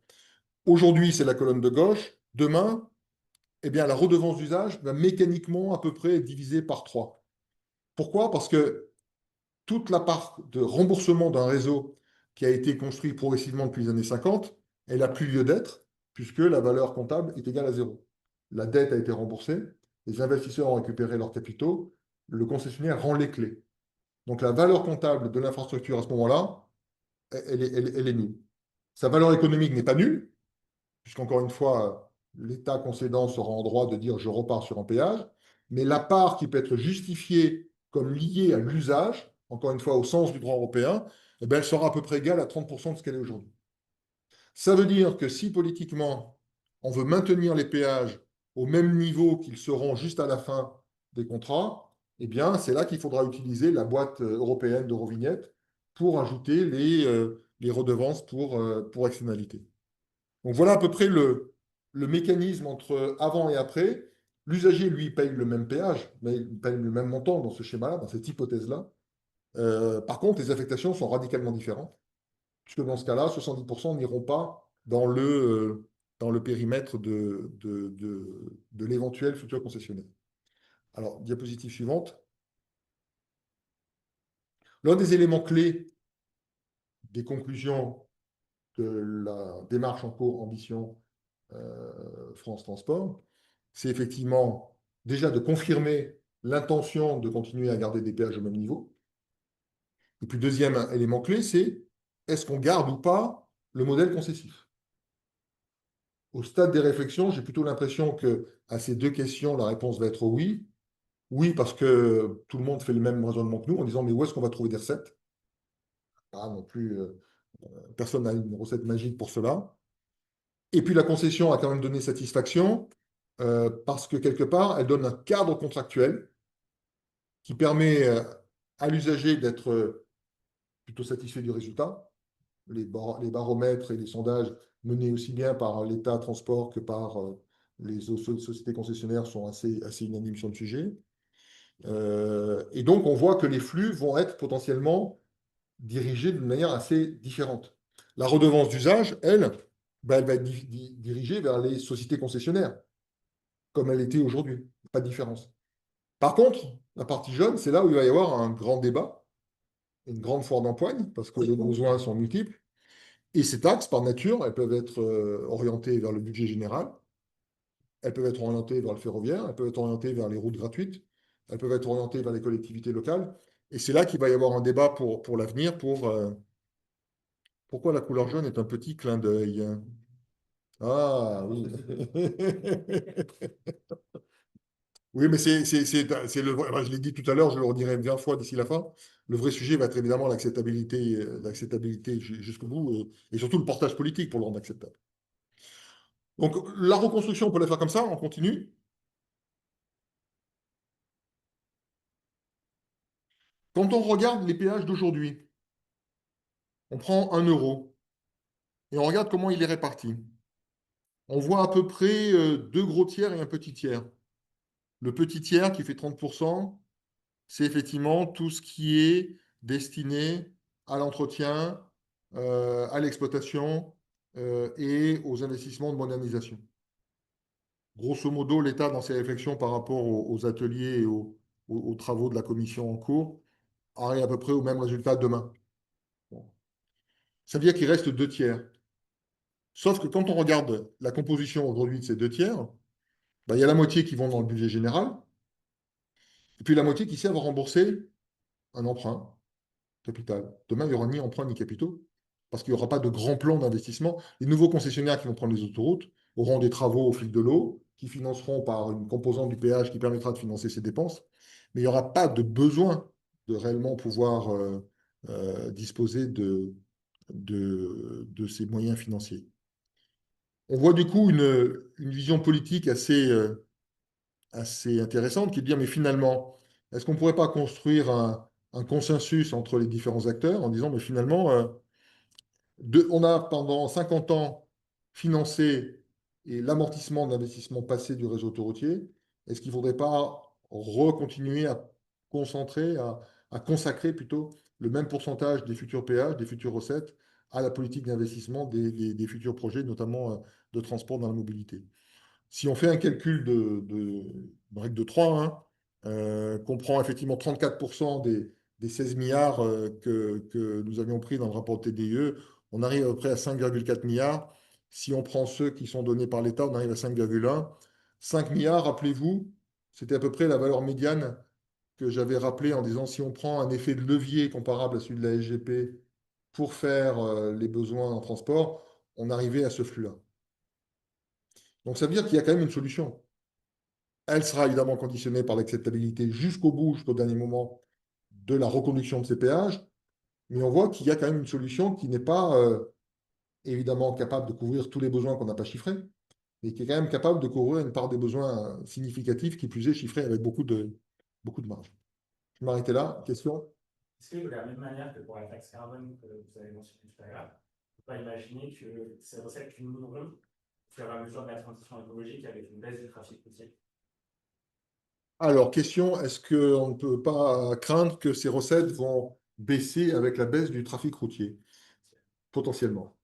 Aujourd'hui, c'est la colonne de gauche. Demain, eh bien, la redevance d'usage va mécaniquement à peu près être divisée par 3. Pourquoi? Parce que toute la part de remboursement d'un réseau qui a été construit progressivement depuis les années 50, elle n'a plus lieu d'être, puisque la valeur comptable est égale à zéro. La dette a été remboursée, les investisseurs ont récupéré leurs capitaux, le concessionnaire rend les clés. Donc la valeur comptable de l'infrastructure à ce moment-là, elle est nulle. Sa valeur économique n'est pas nulle, puisqu'encore une fois, l'État concédant sera en droit de dire je repars sur un péage, mais la part qui peut être justifiée comme liée à l'usage, encore une fois au sens du droit européen, eh bien, elle sera à peu près égale à 30% de ce qu'elle est aujourd'hui. Ça veut dire que si politiquement on veut maintenir les péages au même niveau qu'ils seront juste à la fin des contrats, eh bien, c'est là qu'il faudra utiliser la boîte européenne d'Eurovignette pour ajouter les redevances pour externalité. Donc voilà à peu près le mécanisme entre avant et après. L'usager, lui, paye le même péage, mais il paye le même montant dans ce schéma-là, dans cette hypothèse-là. Par contre, les affectations sont radicalement différentes, puisque dans ce cas-là, 70% n'iront pas dans le périmètre de l'éventuel futur concessionnaire. Alors, diapositive suivante. L'un des éléments clés des conclusions de la démarche en cours Ambition France Transport, c'est effectivement déjà de confirmer l'intention de continuer à garder des péages au même niveau. Et puis, deuxième élément clé, c'est est-ce qu'on garde ou pas le modèle concessif? Au stade des réflexions, j'ai plutôt l'impression que à ces deux questions, la réponse va être oui. Oui, parce que tout le monde fait le même raisonnement que nous en disant mais où est-ce qu'on va trouver des recettes? Pas non plus, personne n'a une recette magique pour cela. Et puis la concession a quand même donné satisfaction parce que quelque part, elle donne un cadre contractuel qui permet à l'usager d'être plutôt satisfait du résultat. Les baromètres et les sondages menés aussi bien par l'État transport que par les autres sociétés concessionnaires sont assez unanimes sur le sujet. Et donc, on voit que les flux vont être potentiellement dirigés d'une manière assez différente. La redevance d'usage, elle, ben, elle va être dirigée vers les sociétés concessionnaires, comme elle était aujourd'hui. Pas de différence. Par contre, la partie jaune, c'est là où il va y avoir un grand débat, une grande foire d'empoigne, parce que les besoins sont multiples. Et ces taxes, par nature, elles peuvent être orientées vers le budget général, elles peuvent être orientées vers le ferroviaire, elles peuvent être orientées vers les routes gratuites, elles peuvent être orientées vers les collectivités locales. Et c'est là qu'il va y avoir un débat pour l'avenir, pourquoi la couleur jaune est un petit clin d'œil. Ah oui. Oui, mais c'est le vrai. Enfin, je l'ai dit tout à l'heure, je le redirai 20 fois d'ici la fin. Le vrai sujet va être évidemment l'acceptabilité jusqu'au bout et surtout le portage politique pour le rendre acceptable. Donc, la reconstruction, on peut la faire comme ça, on continue. Quand on regarde les péages d'aujourd'hui, on prend 1 € et on regarde comment il est réparti. On voit à peu près deux gros tiers et un petit tiers. Le petit tiers qui fait 30%, c'est effectivement tout ce qui est destiné à l'entretien, à l'exploitation et aux investissements de modernisation. Grosso modo, l'État, dans ses réflexions par rapport aux ateliers et aux travaux de la commission en cours, arrive à peu près au même résultat demain. Bon. Ça veut dire qu'il reste 2 tiers. Sauf que quand on regarde la composition aujourd'hui de ces 2 tiers, ben, il y a la moitié qui vont dans le budget général, et puis la moitié qui sert à rembourser un emprunt capital. Demain, il n'y aura ni emprunt ni capitaux. parce qu'il n'y aura pas de grand plan d'investissement. Les nouveaux concessionnaires qui vont prendre les autoroutes auront des travaux au fil de l'eau, qui financeront par une composante du péage qui permettra de financer ces dépenses, mais il n'y aura pas de besoin de réellement pouvoir disposer de ces moyens financiers. On voit du coup une vision politique assez intéressante qui est de dire, mais finalement, est-ce qu'on ne pourrait pas construire un consensus entre les différents acteurs en disant, mais finalement, on a pendant 50 ans financé et l'amortissement de l'investissement passé du réseau autoroutier. Est-ce qu'il ne faudrait pas recontinuer à concentrer, à consacrer plutôt le même pourcentage des futurs péages, des futures recettes à la politique d'investissement des futurs projets, notamment de transport dans la mobilité? Si on fait un calcul de règle de 3, hein, qu'on prend effectivement 34% des 16 milliards que nous avions pris dans le rapport TDE, on arrive à peu près à 5,4 milliards. Si on prend ceux qui sont donnés par l'État, on arrive à 5,1. 5 milliards, rappelez-vous, c'était à peu près la valeur médiane que j'avais rappelée en disant si on prend un effet de levier comparable à celui de la SGP pour faire les besoins en transport, on arrivait à ce flux-là. Donc ça veut dire qu'il y a quand même une solution. Elle sera évidemment conditionnée par l'acceptabilité jusqu'au bout, jusqu'au dernier moment de la reconduction de ces péages, mais on voit qu'il y a quand même une solution qui n'est pas évidemment capable de couvrir tous les besoins qu'on n'a pas chiffrés, mais qui est quand même capable de couvrir une part des besoins significatifs, qui plus est chiffrés avec beaucoup de marge. Je vais m'arrêter là. Question? Est-ce que de la même manière que pour la taxe carbone que vous avez mentionné tout à l'heure, on peut pas imaginer que ces recettes cumuleront au fur et à mesure de la transition écologique avec une baisse du trafic routier? Alors, question, est-ce qu'on ne peut pas craindre que ces recettes vont baisser avec la baisse du trafic routier? Potentiellement.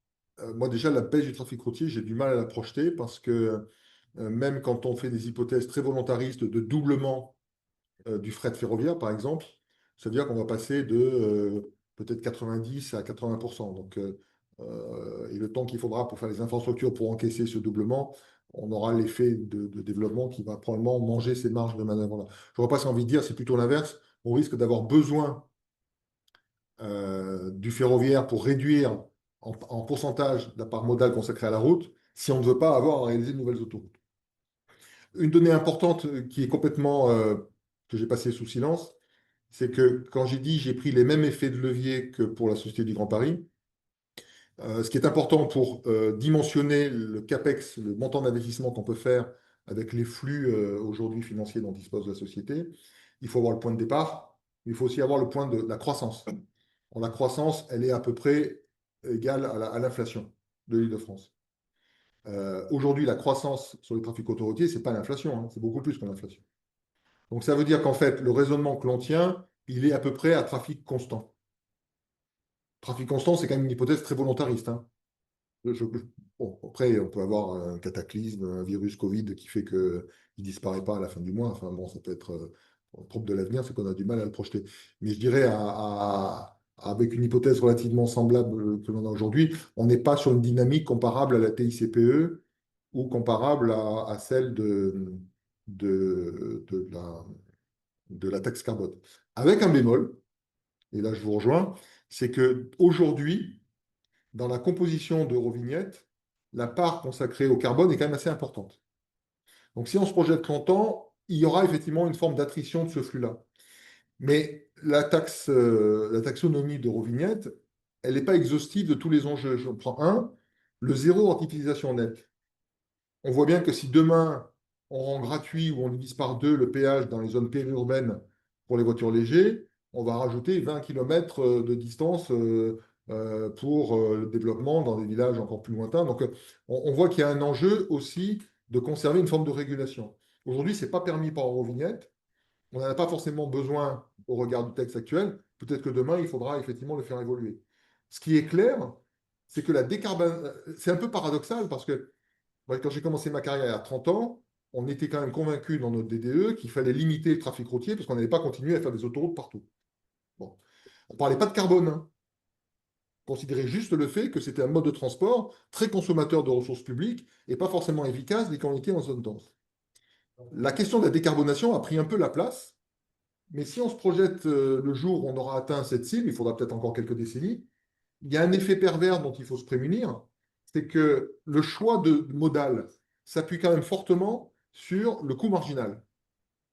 Moi, déjà, la baisse du trafic routier, j'ai du mal à la projeter parce que même quand on fait des hypothèses très volontaristes de doublement du fret ferroviaire, par exemple, ça veut dire qu'on va passer de peut-être 90 à 80%. Donc, et le temps qu'il faudra pour faire les infrastructures pour encaisser ce doublement, on aura l'effet de développement qui va probablement manger ces marges de manœuvre-là. Je n'aurais pas envie de dire, c'est plutôt l'inverse. On risque d'avoir besoin du ferroviaire pour réduire en pourcentage la part modale consacrée à la route si on ne veut pas avoir à réaliser de nouvelles autoroutes. Une donnée importante qui est complètement, que j'ai passée sous silence, c'est que quand j'ai dit j'ai pris les mêmes effets de levier que pour la Société du Grand Paris, ce qui est important pour dimensionner le CAPEX, le montant d'investissement qu'on peut faire avec les flux aujourd'hui financiers dont dispose la société, il faut avoir le point de départ, mais il faut aussi avoir le point de la croissance. La croissance, elle est à peu près égale à l'inflation de l'Île-de-France. Aujourd'hui, la croissance sur les trafics autoroutiers, ce n'est pas l'inflation, hein, c'est beaucoup plus que l'inflation. Donc ça veut dire qu'en fait, le raisonnement que l'on tient, il est à peu près à trafic constant. Trafic constant, c'est quand même une hypothèse très volontariste, hein. Bon, après, on peut avoir un cataclysme, un virus Covid qui fait qu'il ne disparaît pas à la fin du mois. Enfin bon, ça peut être propre de l'avenir, c'est qu'on a du mal à le projeter. Mais je dirais, avec une hypothèse relativement semblable que l'on a aujourd'hui, on n'est pas sur une dynamique comparable à la TICPE ou comparable à celle de la taxe carbone. Avec un bémol, et là je vous rejoins, c'est qu'aujourd'hui, dans la composition d'Eurovignette, la part consacrée au carbone est quand même assez importante. Donc si on se projette 30 ans, il y aura effectivement une forme d'attrition de ce flux-là. Mais la taxonomie d'Eurovignette, elle n'est pas exhaustive de tous les enjeux. Je prends un, le zéro artificialisation nette. On voit bien que si demain, on rend gratuit ou on divise par deux le péage dans les zones périurbaines pour les voitures légères, on va rajouter 20 km de distance pour le développement dans des villages encore plus lointains. Donc, on voit qu'il y a un enjeu aussi de conserver une forme de régulation. Aujourd'hui, ce n'est pas permis par Eurovignette. On n'en a pas forcément besoin au regard du texte actuel. Peut-être que demain, il faudra effectivement le faire évoluer. Ce qui est clair, c'est que la décarbonation, c'est un peu paradoxal parce que moi, quand j'ai commencé ma carrière il y a 30 ans, on était quand même convaincus dans notre DDE qu'il fallait limiter le trafic routier parce qu'on n'allait pas continuer à faire des autoroutes partout. Bon. On ne parlait pas de carbone, hein. On considérait juste le fait que c'était un mode de transport très consommateur de ressources publiques et pas forcément efficace dès qu'on était en zone dense. La question de la décarbonation a pris un peu la place, mais si on se projette le jour où on aura atteint cette cible, il faudra peut-être encore quelques décennies, il y a un effet pervers dont il faut se prémunir, c'est que le choix de modal s'appuie quand même fortement sur le coût marginal.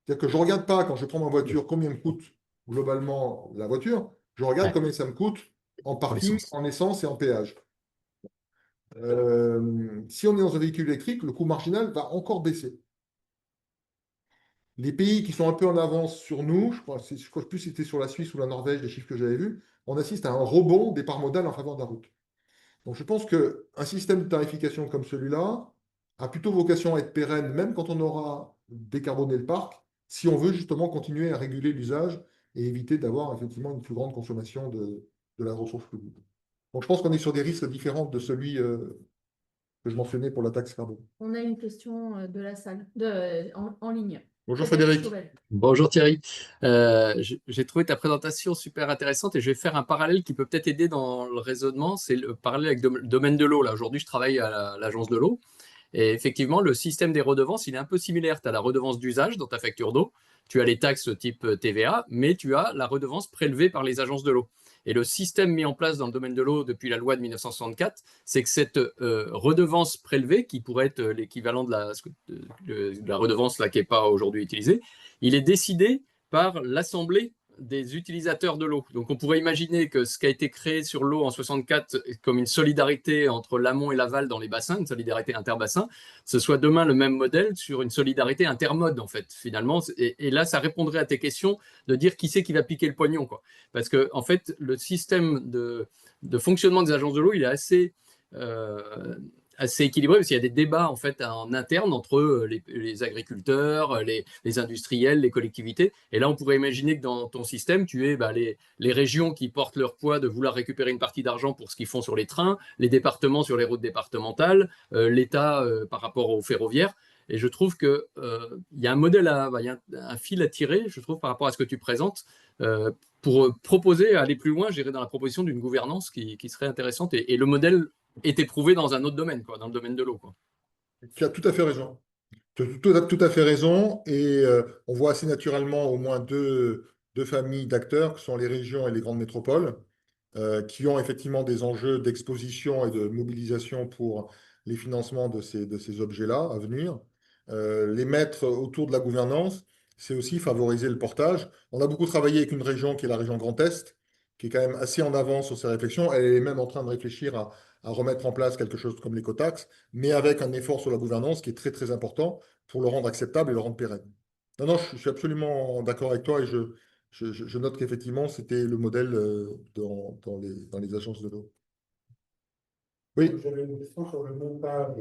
C'est-à-dire que je ne regarde pas, quand je prends ma voiture, combien me coûte globalement la voiture, je regarde Ouais, combien ça me coûte en pour parking, l'essence. en essence et en péage. Si on est dans un véhicule électrique, le coût marginal va encore baisser. Les pays qui sont un peu en avance sur nous, je crois plus c'était sur la Suisse ou la Norvège, les chiffres que j'avais vus, on assiste à un rebond des parts modales en faveur de la route. Donc je pense qu'un système de tarification comme celui-là a plutôt vocation à être pérenne, même quand on aura décarboné le parc, si on veut justement continuer à réguler l'usage et éviter d'avoir effectivement une plus grande consommation de la ressource publique. Donc je pense qu'on est sur des risques différents de celui que je mentionnais pour la taxe carbone. On a une question de la salle, en ligne. Bonjour Frédéric. Chauvel. Bonjour Thierry. J'ai trouvé ta présentation super intéressante et je vais faire un parallèle qui peut peut-être aider dans le raisonnement. C'est le parallèle avec le domaine de l'eau. Là, aujourd'hui, je travaille à l'agence de l'eau. Et effectivement, le système des redevances, il est un peu similaire. Tu as la redevance d'usage dans ta facture d'eau, tu as les taxes type TVA, mais tu as la redevance prélevée par les agences de l'eau. Et le système mis en place dans le domaine de l'eau depuis la loi de 1964, c'est que cette redevance prélevée, qui pourrait être l'équivalent de la redevance là, qui n'est pas aujourd'hui utilisée, il est décidé par l'Assemblée des utilisateurs de l'eau. Donc on pourrait imaginer que ce qui a été créé sur l'eau en 64 comme une solidarité entre l'amont et l'aval dans les bassins, une solidarité interbassin, ce soit demain le même modèle sur une solidarité intermode en fait finalement. Et là ça répondrait à tes questions de dire qui c'est qui va piquer le pognon quoi. Parce que en fait le système de fonctionnement des agences de l'eau il est assez équilibré parce qu'il y a des débats en fait en interne entre les agriculteurs, les industriels, les collectivités. Et là, on pourrait imaginer que dans ton système, tu aies les régions qui portent leur poids de vouloir récupérer une partie d'argent pour ce qu'ils font sur les trains, les départements sur les routes départementales, l'État par rapport aux ferroviaires. Et je trouve qu'il y a un modèle, il y a un fil à tirer, je trouve, par rapport à ce que tu présentes, pour proposer, aller plus loin, j'irais dans la proposition d'une gouvernance qui serait intéressante. Et le modèle est éprouvé dans un autre domaine, quoi, dans le domaine de l'eau. Quoi. Tu as tout à fait raison. Tu as tout à fait raison. Et on voit assez naturellement au moins deux familles d'acteurs, qui sont les régions et les grandes métropoles, qui ont effectivement des enjeux d'exposition et de mobilisation pour les financements de ces objets-là à venir. Les mettre autour de la gouvernance, c'est aussi favoriser le portage. On a beaucoup travaillé avec une région qui est la région Grand Est, qui est quand même assez en avance sur ces réflexions. Elle est même en train de réfléchir à remettre en place quelque chose comme l'écotaxe, mais avec un effort sur la gouvernance qui est très très important pour le rendre acceptable et le rendre pérenne. Non, non, je suis absolument d'accord avec toi et je note qu'effectivement, c'était le modèle dans les agences de l'eau. Oui, J'avais une question sur le montage.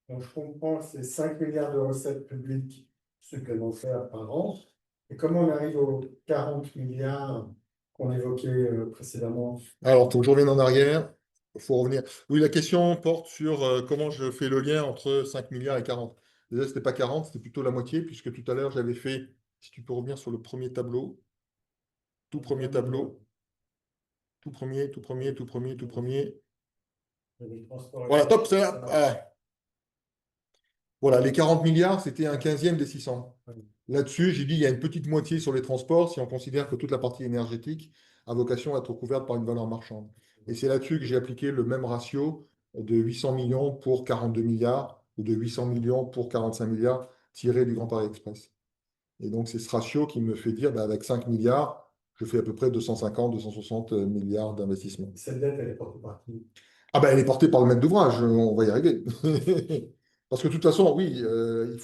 Donc, je comprends, c'est 5 milliards de recettes publiques supplémentaires par an. Et comment on arrive aux 40 milliards qu'on évoquait précédemment? alors, il faut que je revienne en arrière. Il faut revenir. Oui, la question porte sur comment je fais le lien entre 5 milliards et 40. Déjà, ce n'était pas 40, c'était plutôt la moitié, puisque tout à l'heure, j'avais fait, si tu peux revenir sur le premier tableau, tout premier tableau, tout premier, tout premier, tout premier, tout premier. Les transports. Voilà, top, c'est là. Voilà, les 40 milliards, c'était un 15e des 600. Là-dessus, j'ai dit il y a une petite moitié sur les transports si on considère que toute la partie énergétique a vocation à être couverte par une valeur marchande. Et c'est là-dessus que j'ai appliqué le même ratio de 800 millions pour 42 milliards ou de 800 millions pour 45 milliards tiré du Grand Paris Express. Et donc, c'est ce ratio qui me fait dire, avec 5 milliards, je fais à peu près 250, 260 milliards d'investissement. Cette dette, elle est portée par qui? Ah ben, elle est portée par le maître d'ouvrage, on va y arriver. Parce que de toute façon, oui,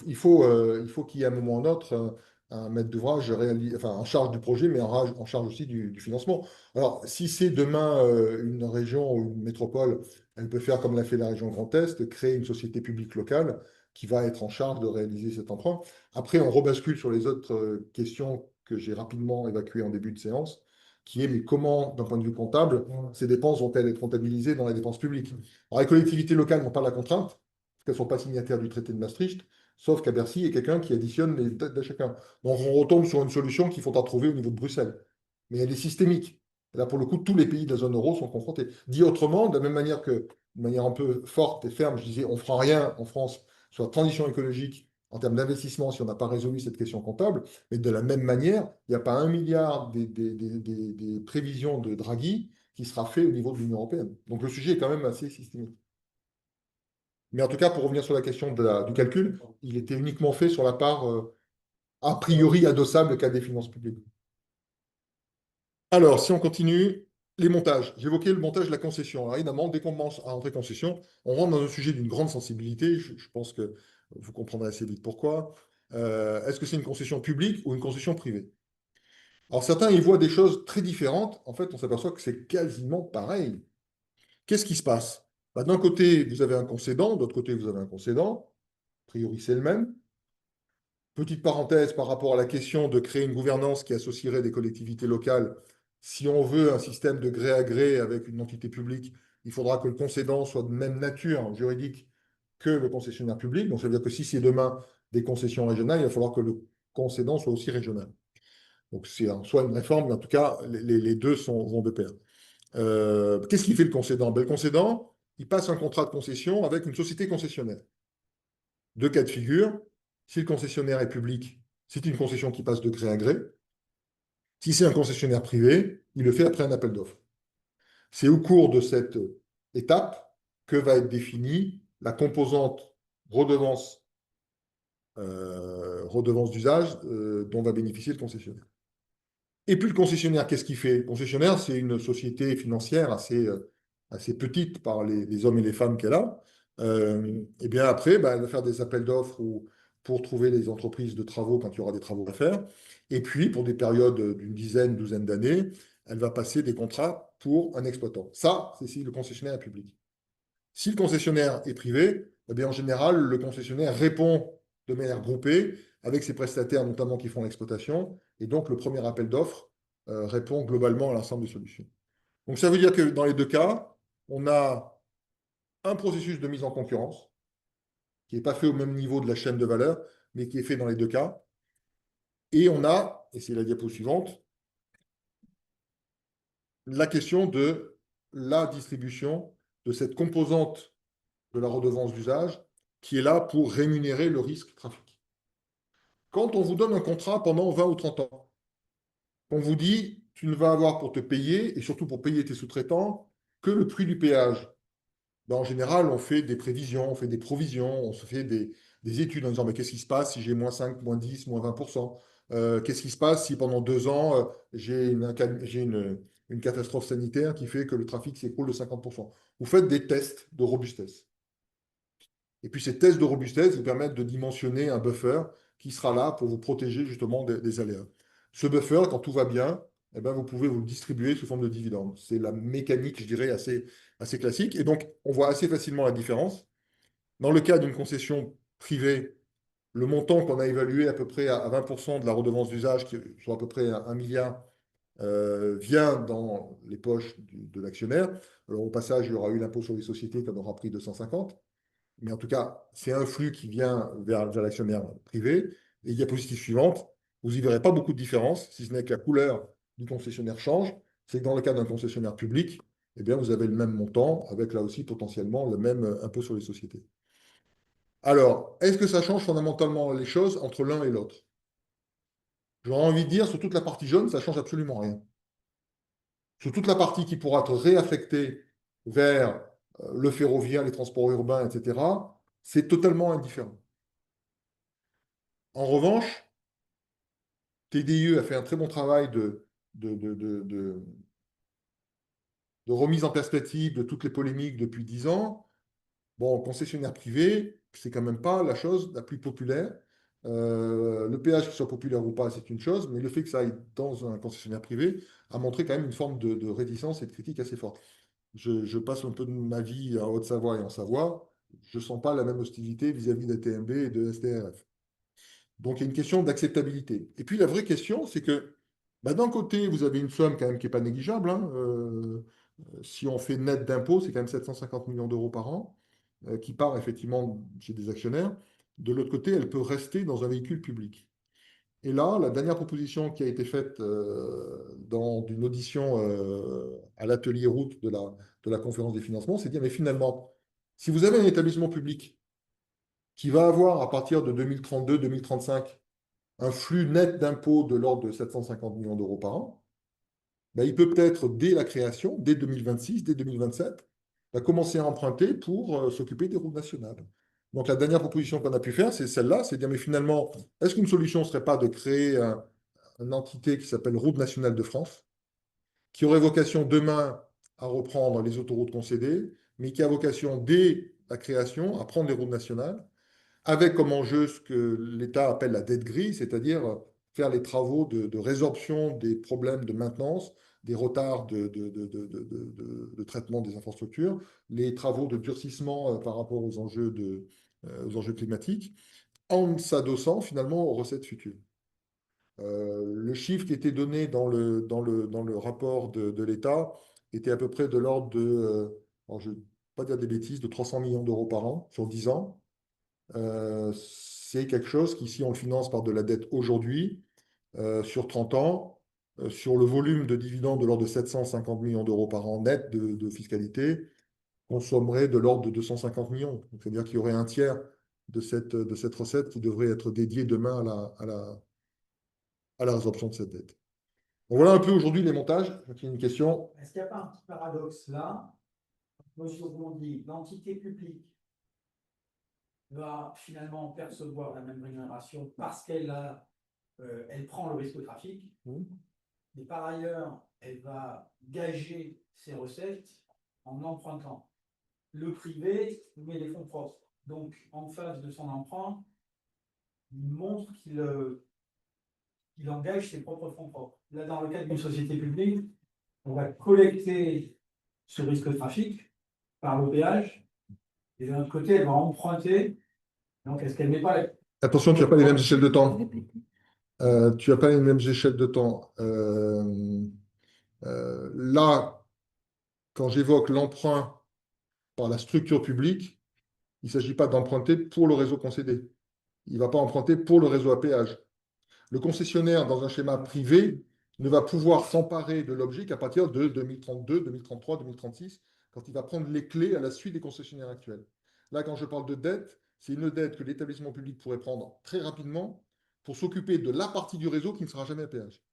il faut qu'il y ait à un moment ou un autre un maître d'ouvrage enfin, en charge du projet, mais en charge aussi du financement. Alors, si c'est demain une région ou une métropole, elle peut faire comme l'a fait la région Grand Est, créer une société publique locale qui va être en charge de réaliser cet emprunt. Après, on rebascule sur les autres questions que j'ai rapidement évacuées en début de séance, qui est mais comment, d'un point de vue comptable, ces dépenses vont-elles être comptabilisées dans les dépenses publiques? Alors, les collectivités locales n'ont pas la contrainte, parce qu'elles ne sont pas signataires du traité de Maastricht, sauf qu'à Bercy, il y a quelqu'un qui additionne les dettes de chacun. Donc, on retombe sur une solution qu'il faudra trouver au niveau de Bruxelles. Mais elle est systémique. Et là, pour le coup, tous les pays de la zone euro sont confrontés. Dit autrement, de la même manière que, de manière un peu forte et ferme, je disais, on ne fera rien en France sur la transition écologique en termes d'investissement si on n'a pas résolu cette question comptable. Mais de la même manière, il n'y a pas 1 milliard des prévisions de Draghi qui sera fait au niveau de l'Union européenne. Donc le sujet est quand même assez systémique. Mais en tout cas, pour revenir sur la question du calcul, il était uniquement fait sur la part a priori adossable qu'à des finances publiques. Alors, si on continue, les montages. J'évoquais le montage de la concession. Alors, évidemment, dès qu'on commence à entrer concession, on rentre dans un sujet d'une grande sensibilité. Je pense que vous comprendrez assez vite pourquoi. Est-ce que c'est une concession publique ou une concession privée? Alors, certains y voient des choses très différentes. En fait, on s'aperçoit que c'est quasiment pareil. Qu'est-ce qui se passe? Bah, d'un côté, vous avez un concédant, de l'autre côté, vous avez un concédant. A priori, c'est le même. Petite parenthèse par rapport à la question de créer une gouvernance qui associerait des collectivités locales. Si on veut un système de gré à gré avec une entité publique, il faudra que le concédant soit de même nature juridique que le concessionnaire public. Donc, ça veut dire que si c'est demain des concessions régionales, il va falloir que le concédant soit aussi régional. Donc, c'est en soi une réforme, mais en tout cas, les deux vont de pair. Qu'est-ce qu'il fait le concédant? Ben, le concédant, il passe un contrat de concession avec une société concessionnaire. Deux cas de figure. Si le concessionnaire est public, c'est une concession qui passe de gré à gré. Si c'est un concessionnaire privé, il le fait après un appel d'offres. C'est au cours de cette étape que va être définie la composante redevance, redevance d'usage dont va bénéficier le concessionnaire. Et puis le concessionnaire, qu'est-ce qu'il fait? Le concessionnaire, c'est une société financière assez petite par les hommes et les femmes qu'elle a. Et bien après, bah, elle va faire des appels d'offres pour trouver les entreprises de travaux quand il y aura des travaux à faire. Et puis, pour des périodes d'une dizaine, douzaine d'années, elle va passer des contrats pour un exploitant. Ça, c'est si le concessionnaire est public. Si le concessionnaire est privé, eh bien, en général, le concessionnaire répond de manière groupée avec ses prestataires, notamment qui font l'exploitation. Et donc, le premier appel d'offres répond globalement à l'ensemble des solutions. Donc, ça veut dire que dans les deux cas, on a un processus de mise en concurrence qui n'est pas fait au même niveau de la chaîne de valeur, mais qui est fait dans les deux cas. Et on a, et c'est la diapo suivante, la question de la distribution de cette composante de la redevance d'usage qui est là pour rémunérer le risque trafic. Quand on vous donne un contrat pendant 20 ou 30 ans, on vous dit, tu ne vas avoir pour te payer, et surtout pour payer tes sous-traitants, que le prix du péage. Ben, en général, on fait des prévisions, on fait des provisions, on se fait des études en disant, mais qu'est-ce qui se passe si j'ai moins 5, moins 10, moins 20%? Qu'est-ce qui se passe si pendant 2 ans, j'ai une catastrophe sanitaire qui fait que le trafic s'écroule de 50%? Vous faites des tests de robustesse. Et puis ces tests de robustesse vous permettent de dimensionner un buffer qui sera là pour vous protéger justement des aléas. Ce buffer, quand tout va bien, eh ben, vous pouvez vous le distribuer sous forme de dividendes. C'est la mécanique, je dirais, assez classique. Et donc, on voit assez facilement la différence. Dans le cas d'une concession privée, le montant qu'on a évalué à peu près à 20% de la redevance d'usage, qui est soit à peu près 1 milliard, vient dans les poches de l'actionnaire. Alors au passage, il y aura eu l'impôt sur les sociétés qui en aura pris 250. Mais en tout cas, c'est un flux qui vient vers l'actionnaire privé. Et diapositive suivante, vous n'y verrez pas beaucoup de différence, si ce n'est que la couleur du concessionnaire change. C'est que dans le cas d'un concessionnaire public, eh bien, vous avez le même montant, avec là aussi potentiellement le même impôt sur les sociétés. Alors, est-ce que ça change fondamentalement les choses entre l'un et l'autre? J'aurais envie de dire, sur toute la partie jaune, ça ne change absolument rien. Sur toute la partie qui pourra être réaffectée vers le ferroviaire, les transports urbains, etc., c'est totalement indifférent. En revanche, TDIE a fait un très bon travail de remise en perspective de toutes les polémiques depuis 10 ans. Bon, concessionnaire privé, c'est quand même pas la chose la plus populaire. Le péage, qu'il soit populaire ou pas, c'est une chose, mais le fait que ça aille dans un concessionnaire privé a montré quand même une forme de réticence et de critique assez forte. Je passe un peu de ma vie en Haute-Savoie et en Savoie, je ne sens pas la même hostilité vis-à-vis de TMB et de STRF. Donc, il y a une question d'acceptabilité. Et puis, la vraie question, c'est que bah, d'un côté, vous avez une somme quand même qui n'est pas négligeable. Hein, si on fait net d'impôts, c'est quand même 750 millions d'euros par an qui part effectivement chez des actionnaires. De l'autre côté, elle peut rester dans un véhicule public. Et là, la dernière proposition qui a été faite dans une audition à l'atelier route de la conférence des financements, c'est de dire, mais finalement, si vous avez un établissement public qui va avoir à partir de 2032-2035 un flux net d'impôts de l'ordre de 750 millions d'euros par an, ben, il peut peut-être, dès la création, dès 2026, dès 2027, ben, commencer à emprunter pour s'occuper des routes nationales. Donc la dernière proposition qu'on a pu faire, c'est celle-là, c'est de dire, mais finalement, est-ce qu'une solution ne serait pas de créer une entité qui s'appelle Route nationale de France, qui aurait vocation demain à reprendre les autoroutes concédées, mais qui a vocation, dès la création, à prendre les routes nationales, avec comme enjeu ce que l'État appelle la dette grise, c'est-à-dire faire les travaux de résorption des problèmes de maintenance, des retards de traitement des infrastructures, les travaux de durcissement par rapport aux enjeux climatiques, en s'adossant finalement aux recettes futures. Le chiffre qui était donné dans le rapport de l'État était à peu près de l'ordre de, alors je ne vais pas dire des bêtises, de 300 millions d'euros par an sur 10 ans. C'est quelque chose qui, si on le finance par de la dette aujourd'hui, sur 30 ans, sur le volume de dividendes de l'ordre de 750 millions d'euros par an net de fiscalité, consommerait de l'ordre de 250 millions. C'est-à-dire qu'il y aurait un tiers de cette recette qui devrait être dédiée demain à la résorption de cette dette. Donc voilà un peu aujourd'hui les montages. J'ai une question. Est-ce qu'il n'y a pas un petit paradoxe là? Mesure où on dit l'entité publique va finalement percevoir la même rémunération parce elle prend le risque de trafic, mais par ailleurs, elle va gager ses recettes en empruntant. Le privé met des fonds propres. Donc, en face de son emprunt, il montre qu'il engage ses propres fonds propres. Là, dans le cadre d'une société publique, on va collecter ce risque de trafic par le péage, et d'un autre côté, elle va emprunter. Donc, est-ce qu'elle met pas la... Attention, tu n'as pas les mêmes échelles de temps. Tu n'as pas les mêmes échelles de temps. Là, quand j'évoque l'emprunt par la structure publique, il ne s'agit pas d'emprunter pour le réseau concédé. Il ne va pas emprunter pour le réseau à péage. Le concessionnaire, dans un schéma privé, ne va pouvoir s'emparer de l'objet qu'à partir de 2032, 2033, 2036, quand il va prendre les clés à la suite des concessionnaires actuels. Là, quand je parle de dette, c'est une dette que l'établissement public pourrait prendre très rapidement pour s'occuper de la partie du réseau qui ne sera jamais à péage.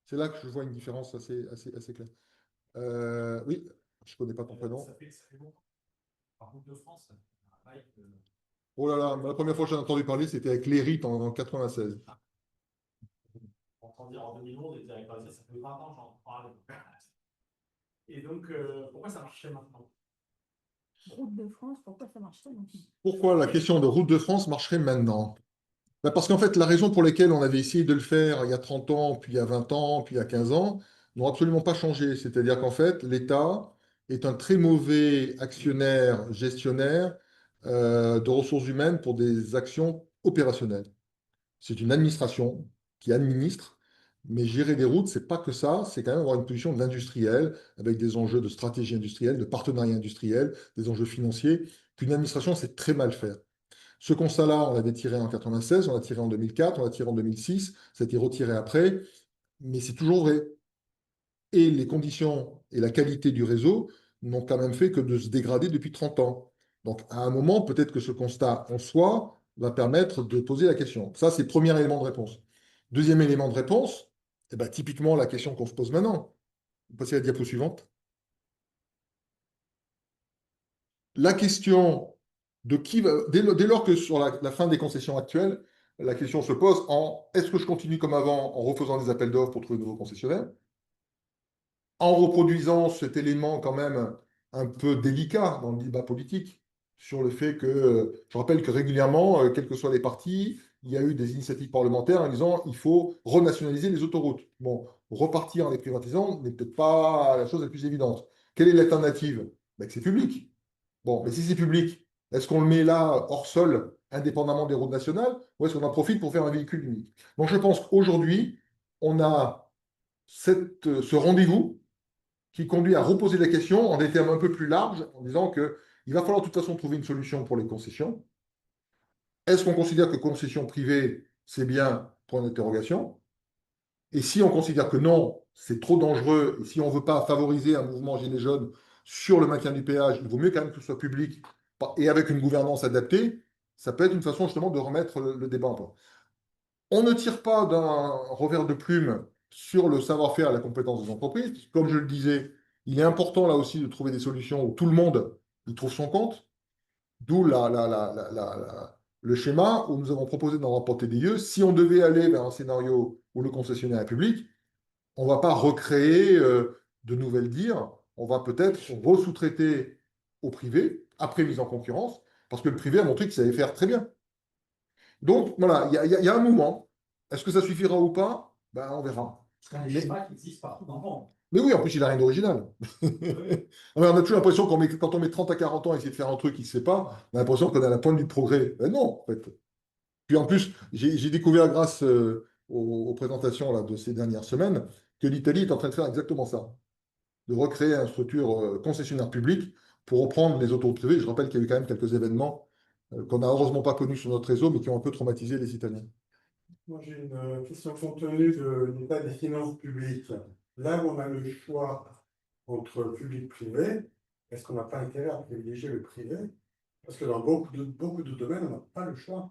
C'est là que je vois une différence assez claire. Oui, je ne connais pas ton prénom. Ça fait bon. Par contre, de France, Oh là là, la première fois que j'en ai entendu parler, c'était avec l'ERIT en 1996. on entend dire en 2011, et avec ça fait 20 ans, j'en parle. Et donc, pourquoi ça marchait maintenant? Route de France, pourquoi ça marche pas non plus? Pourquoi la question de Route de France marcherait maintenant? Ben parce qu'en fait, la raison pour laquelle on avait essayé de le faire il y a 30 ans, puis il y a 20 ans, puis il y a 15 ans, n'ont absolument pas changé. C'est-à-dire qu'en fait, l'État est un très mauvais actionnaire, gestionnaire de ressources humaines pour des actions opérationnelles. C'est une administration qui administre, mais gérer des routes, c'est pas que ça, c'est quand même avoir une position d'industriel, avec des enjeux de stratégie industrielle, de partenariat industriel, des enjeux financiers, qu'une administration sait très mal faire. Ce constat-là, on l'avait tiré en 96, on l'a tiré en 2004, on l'a tiré en 2006, ça a été retiré après, mais c'est toujours vrai. Et les conditions et la qualité du réseau n'ont quand même fait que de se dégrader depuis 30 ans. Donc, à un moment, peut-être que ce constat en soi va permettre de poser la question. Ça, c'est le premier élément de réponse. Deuxième élément de réponse, eh ben, typiquement la question qu'on se pose maintenant. On va passer à la diapo suivante. La question de qui va, dès lors que sur la fin des concessions actuelles, la question se pose en est-ce que je continue comme avant en refaisant des appels d'offres pour trouver de nouveaux concessionnaires, en reproduisant cet élément quand même un peu délicat dans le débat politique sur le fait que, je rappelle que régulièrement, quels que soient les partis, il y a eu des initiatives parlementaires en disant il faut renationaliser les autoroutes. Bon, repartir en les privatisant n'est peut-être pas la chose la plus évidente. Quelle est l'alternative? Ben, que c'est public. Bon, mais si c'est public, est-ce qu'on le met là hors sol, indépendamment des routes nationales, ou est-ce qu'on en profite pour faire un véhicule unique? Donc je pense qu'aujourd'hui, on a ce rendez-vous qui conduit à reposer la question en des termes un peu plus larges, en disant qu'il va falloir de toute façon trouver une solution pour les concessions. Est-ce qu'on considère que concession privée, c'est bien? Point d'interrogation. Et si on considère que non, c'est trop dangereux, et si on ne veut pas favoriser un mouvement gilet jaune sur le maintien du péage, il vaut mieux quand même que ce soit public et avec une gouvernance adaptée, ça peut être une façon justement de remettre le débat en place. On ne tire pas d'un revers de plume sur le savoir-faire et la compétence des entreprises. Comme je le disais, il est important là aussi de trouver des solutions où tout le monde y trouve son compte, d'où le schéma où nous avons proposé dans le rapport TDIE, si on devait aller vers un scénario où le concessionnaire est public, on ne va pas recréer de nouvelles dires, on va peut-être re-sous-traiter au privé, après mise en concurrence, parce que le privé a montré qu'il savait faire très bien. Donc, voilà, il y a un moment. Est-ce que ça suffira ou pas? Ben, on verra. C'est un schéma qui existe partout dans le monde. Mais oui, en plus, il n'a rien d'original. On a toujours l'impression quand on met 30 à 40 ans à essayer de faire un truc qui ne se fait pas, on a l'impression qu'on est à la pointe du progrès. Ben non, en fait. Puis en plus, j'ai découvert grâce aux présentations là, de ces dernières semaines que l'Italie est en train de faire exactement ça, de recréer une structure concessionnaire publique pour reprendre les autoroutes privées. Je rappelle qu'il y a eu quand même quelques événements qu'on n'a heureusement pas connus sur notre réseau, mais qui ont un peu traumatisé les Italiens. Moi, j'ai une question compte tenu de l'état des finances publiques. Là où on a le choix entre public et privé, est-ce qu'on n'a pas intérêt à privilégier le privé? Parce que dans beaucoup de domaines, on n'a pas le choix.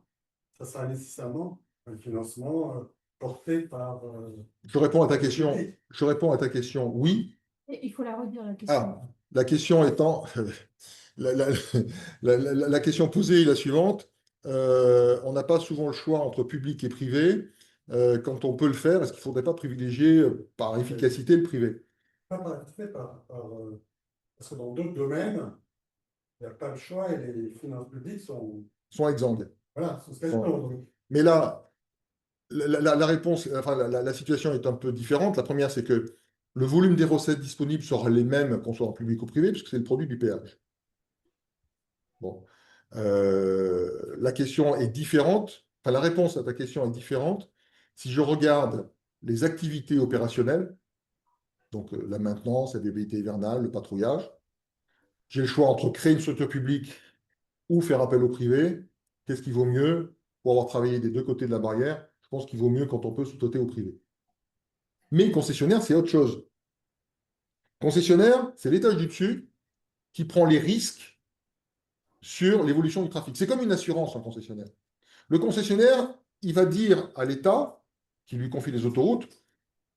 Ça sera nécessairement un financement porté par. Je réponds à ta le question. public. Je réponds à ta question, oui. Il faut la redire, la question. Ah, la question étant, la question posée est la suivante. On n'a pas souvent le choix entre public et privé. Quand on peut le faire, est-ce qu'il ne faudrait pas privilégier par efficacité le privé? Pas parce que dans d'autres domaines, il n'y a pas le choix et les finances publiques Sont exsangues. voilà, sont Bon. Mais là, la réponse, enfin, la situation est un peu différente. La première, c'est que le volume des recettes disponibles sera les mêmes qu'on soit en public ou privé, puisque c'est le produit du péage. Bon. La question est différente. Enfin, la réponse à ta question est différente. Si je regarde les activités opérationnelles, donc la maintenance, la viabilité hivernale, le patrouillage, j'ai le choix entre créer une structure publique ou faire appel au privé. Qu'est-ce qui vaut mieux? Pour avoir travaillé des deux côtés de la barrière, je pense qu'il vaut mieux quand on peut sous-traiter au privé. Mais concessionnaire, c'est autre chose. Concessionnaire, c'est l'étage du dessus qui prend les risques sur l'évolution du trafic. C'est comme une assurance, un concessionnaire. Le concessionnaire, il va dire à l'État, qui lui confie les autoroutes,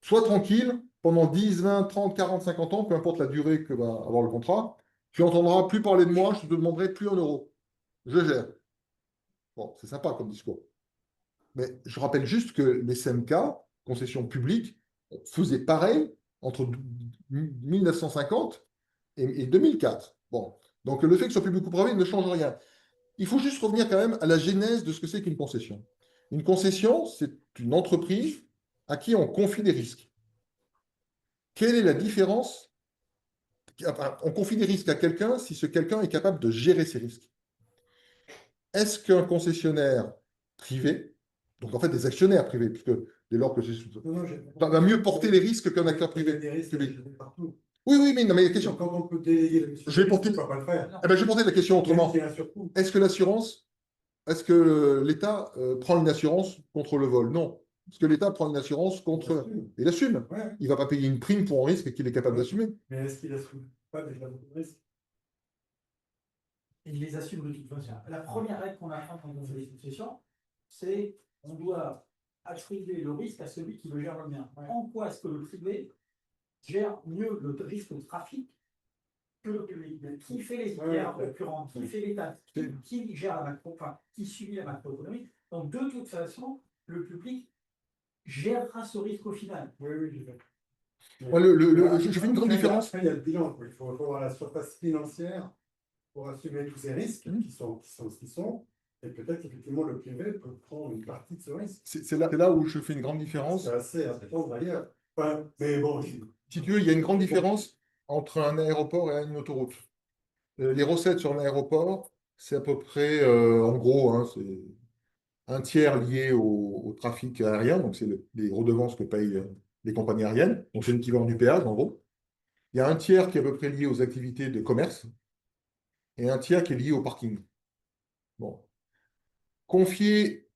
sois tranquille, pendant 10, 20, 30, 40, 50 ans, peu importe la durée que va avoir le contrat, tu n'entendras plus parler de moi, je ne te demanderai plus un euro. Je gère. Bon, c'est sympa comme discours. Mais je rappelle juste que les SMK, concessions publiques, faisaient pareil entre 1950 et 2004. Bon. Donc le fait que ce soit public ou privé ne change rien. Il faut juste revenir quand même à la genèse de ce que c'est qu'une concession. Une concession, c'est une entreprise à qui on confie des risques. Quelle est la différence? On confie des risques à quelqu'un si ce quelqu'un est capable de gérer ces risques. Est-ce qu'un concessionnaire privé, donc en fait des actionnaires privés, puisque dès lors que va mieux porter les risques qu'un acteur privé public? Oui, oui, mais non, mais la question. Quand on peut déléguer la mission, Je vais porter, pas le faire. je vais porter la question autrement. Est-ce que l'assurance, est-ce que l'État prend une assurance contre le vol? Non. Est-ce que l'État prend une assurance contre. Il assume. Ouais. Il ne va pas payer une prime pour un risque qu'il est capable d'assumer. Mais est-ce qu'il assume pas déjà beaucoup de risques? Il les assume de toute façon. La première règle qu'on apprend quand on fait des concessions, c'est on doit attribuer le risque à celui qui le gère le bien. En quoi est-ce que le privé gère mieux le risque de trafic que le public? Qui fait les filières concurrentes? Qui fait l'État? Qui gère la macro, enfin, qui subit la macroéconomie? Donc, de toute façon, le public gérera ce risque au final. Oui, oui, j'ai fait. Je fais une grande différence. Après, il y a le bilan. Il faut avoir la surface financière pour assumer tous ces risques qui sont ce qu'ils sont. Et peut-être effectivement le privé peut prendre une partie de ce risque. C'est là où je fais une grande différence. C'est assez important d'ailleurs. Enfin, mais bon, si tu veux, il y a une grande différence entre un aéroport et une autoroute. Les recettes sur un aéroport, c'est à peu près, en gros, hein, c'est un tiers lié au trafic aérien, donc c'est les redevances que payent les compagnies aériennes, donc c'est l'équivalent du péage, en gros. Il y a un tiers qui est à peu près lié aux activités de commerce et un tiers qui est lié au parking. Bon. Confier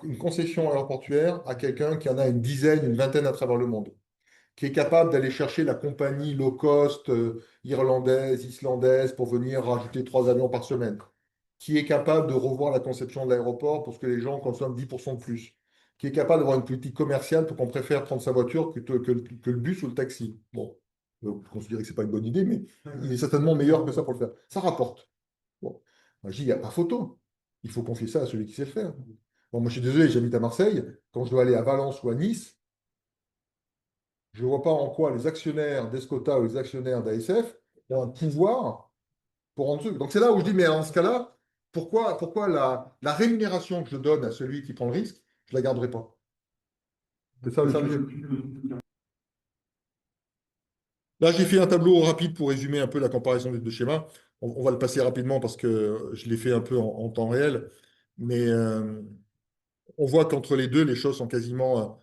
une concession aéroportuaire à quelqu'un qui en a une dizaine, une vingtaine à travers le monde, qui est capable d'aller chercher la compagnie low cost irlandaise, islandaise pour venir rajouter 3 avions par semaine, qui est capable de revoir la conception de l'aéroport pour que les gens consomment 10% de plus, qui est capable d'avoir une politique commerciale pour qu'on préfère prendre sa voiture que le bus ou le taxi. Bon, vous considérez que ce n'est pas une bonne idée, mais il est certainement meilleur que ça pour le faire. Ça rapporte. Bon. Moi, je dis, il n'y a pas photo. Il faut confier ça à celui qui sait le faire. Bon, moi, je suis désolé, j'habite à Marseille. Quand je dois aller à Valence ou à Nice, je ne vois pas en quoi les actionnaires d'Escota ou les actionnaires d'ASF ont un pouvoir pour rendre truc. Donc c'est là où je dis, mais dans ce cas-là, pourquoi la rémunération que je donne à celui qui prend le risque, je ne la garderai pas? C'est ça le sujet. Là, j'ai fait un tableau rapide pour résumer un peu la comparaison des deux schémas. On va le passer rapidement parce que je l'ai fait un peu en temps réel. Mais on voit qu'entre les deux, les choses sont quasiment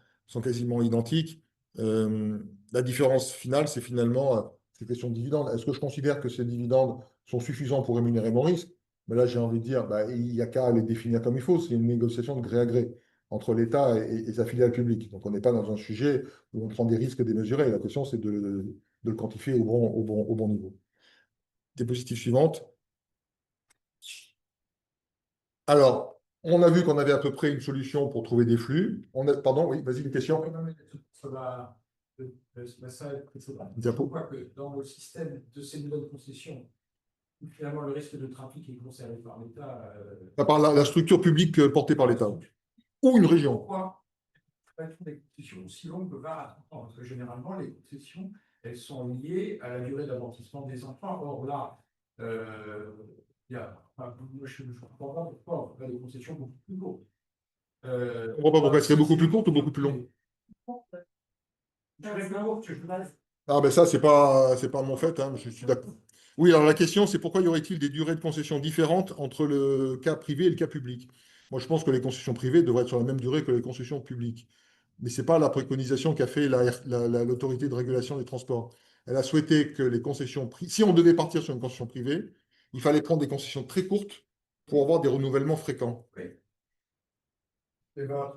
identiques. La différence finale, c'est finalement ces questions de dividendes. Est-ce que je considère que ces dividendes sont suffisants pour rémunérer mon risque? Mais là, j'ai envie de dire, bah, il n'y a qu'à les définir comme il faut. C'est une négociation de gré à gré entre l'État et sa filiale publique. Donc, on n'est pas dans un sujet où on prend des risques démesurés. La question, c'est de le quantifier au bon niveau. Diapositive suivante. Alors, on a vu qu'on avait à peu près une solution pour trouver des flux. Pardon, oui, vas-y, une question. Ça va. Ça, Diapo. je crois que dans le système de ces nouvelles concessions, finalement, le risque de trafic est conservé par l'État. Par la structure publique portée par l'État. Ou une région. Pourquoi des concessions aussi longues que 20 à 30 ans? Parce que généralement, les concessions, elles sont liées à la durée d'amortissement des emprunts. Or là, il y a, enfin, moi, je ne comprends pas pourquoi on fait des concessions beaucoup plus courtes. On ne comprend pas pourquoi elle serait beaucoup plus courte ou beaucoup plus longue. Ah ben ça, c'est pas mon fait, hein, je suis d'accord. Oui, alors la question, c'est pourquoi y aurait-il des durées de concession différentes entre le cas privé et le cas public? Moi, je pense que les concessions privées devraient être sur la même durée que les concessions publiques. Mais ce n'est pas la préconisation qu'a fait l'autorité de régulation des transports. Elle a souhaité que les concessions privées, si on devait partir sur une concession privée, il fallait prendre des concessions très courtes pour avoir des renouvellements fréquents. Oui. Et ben,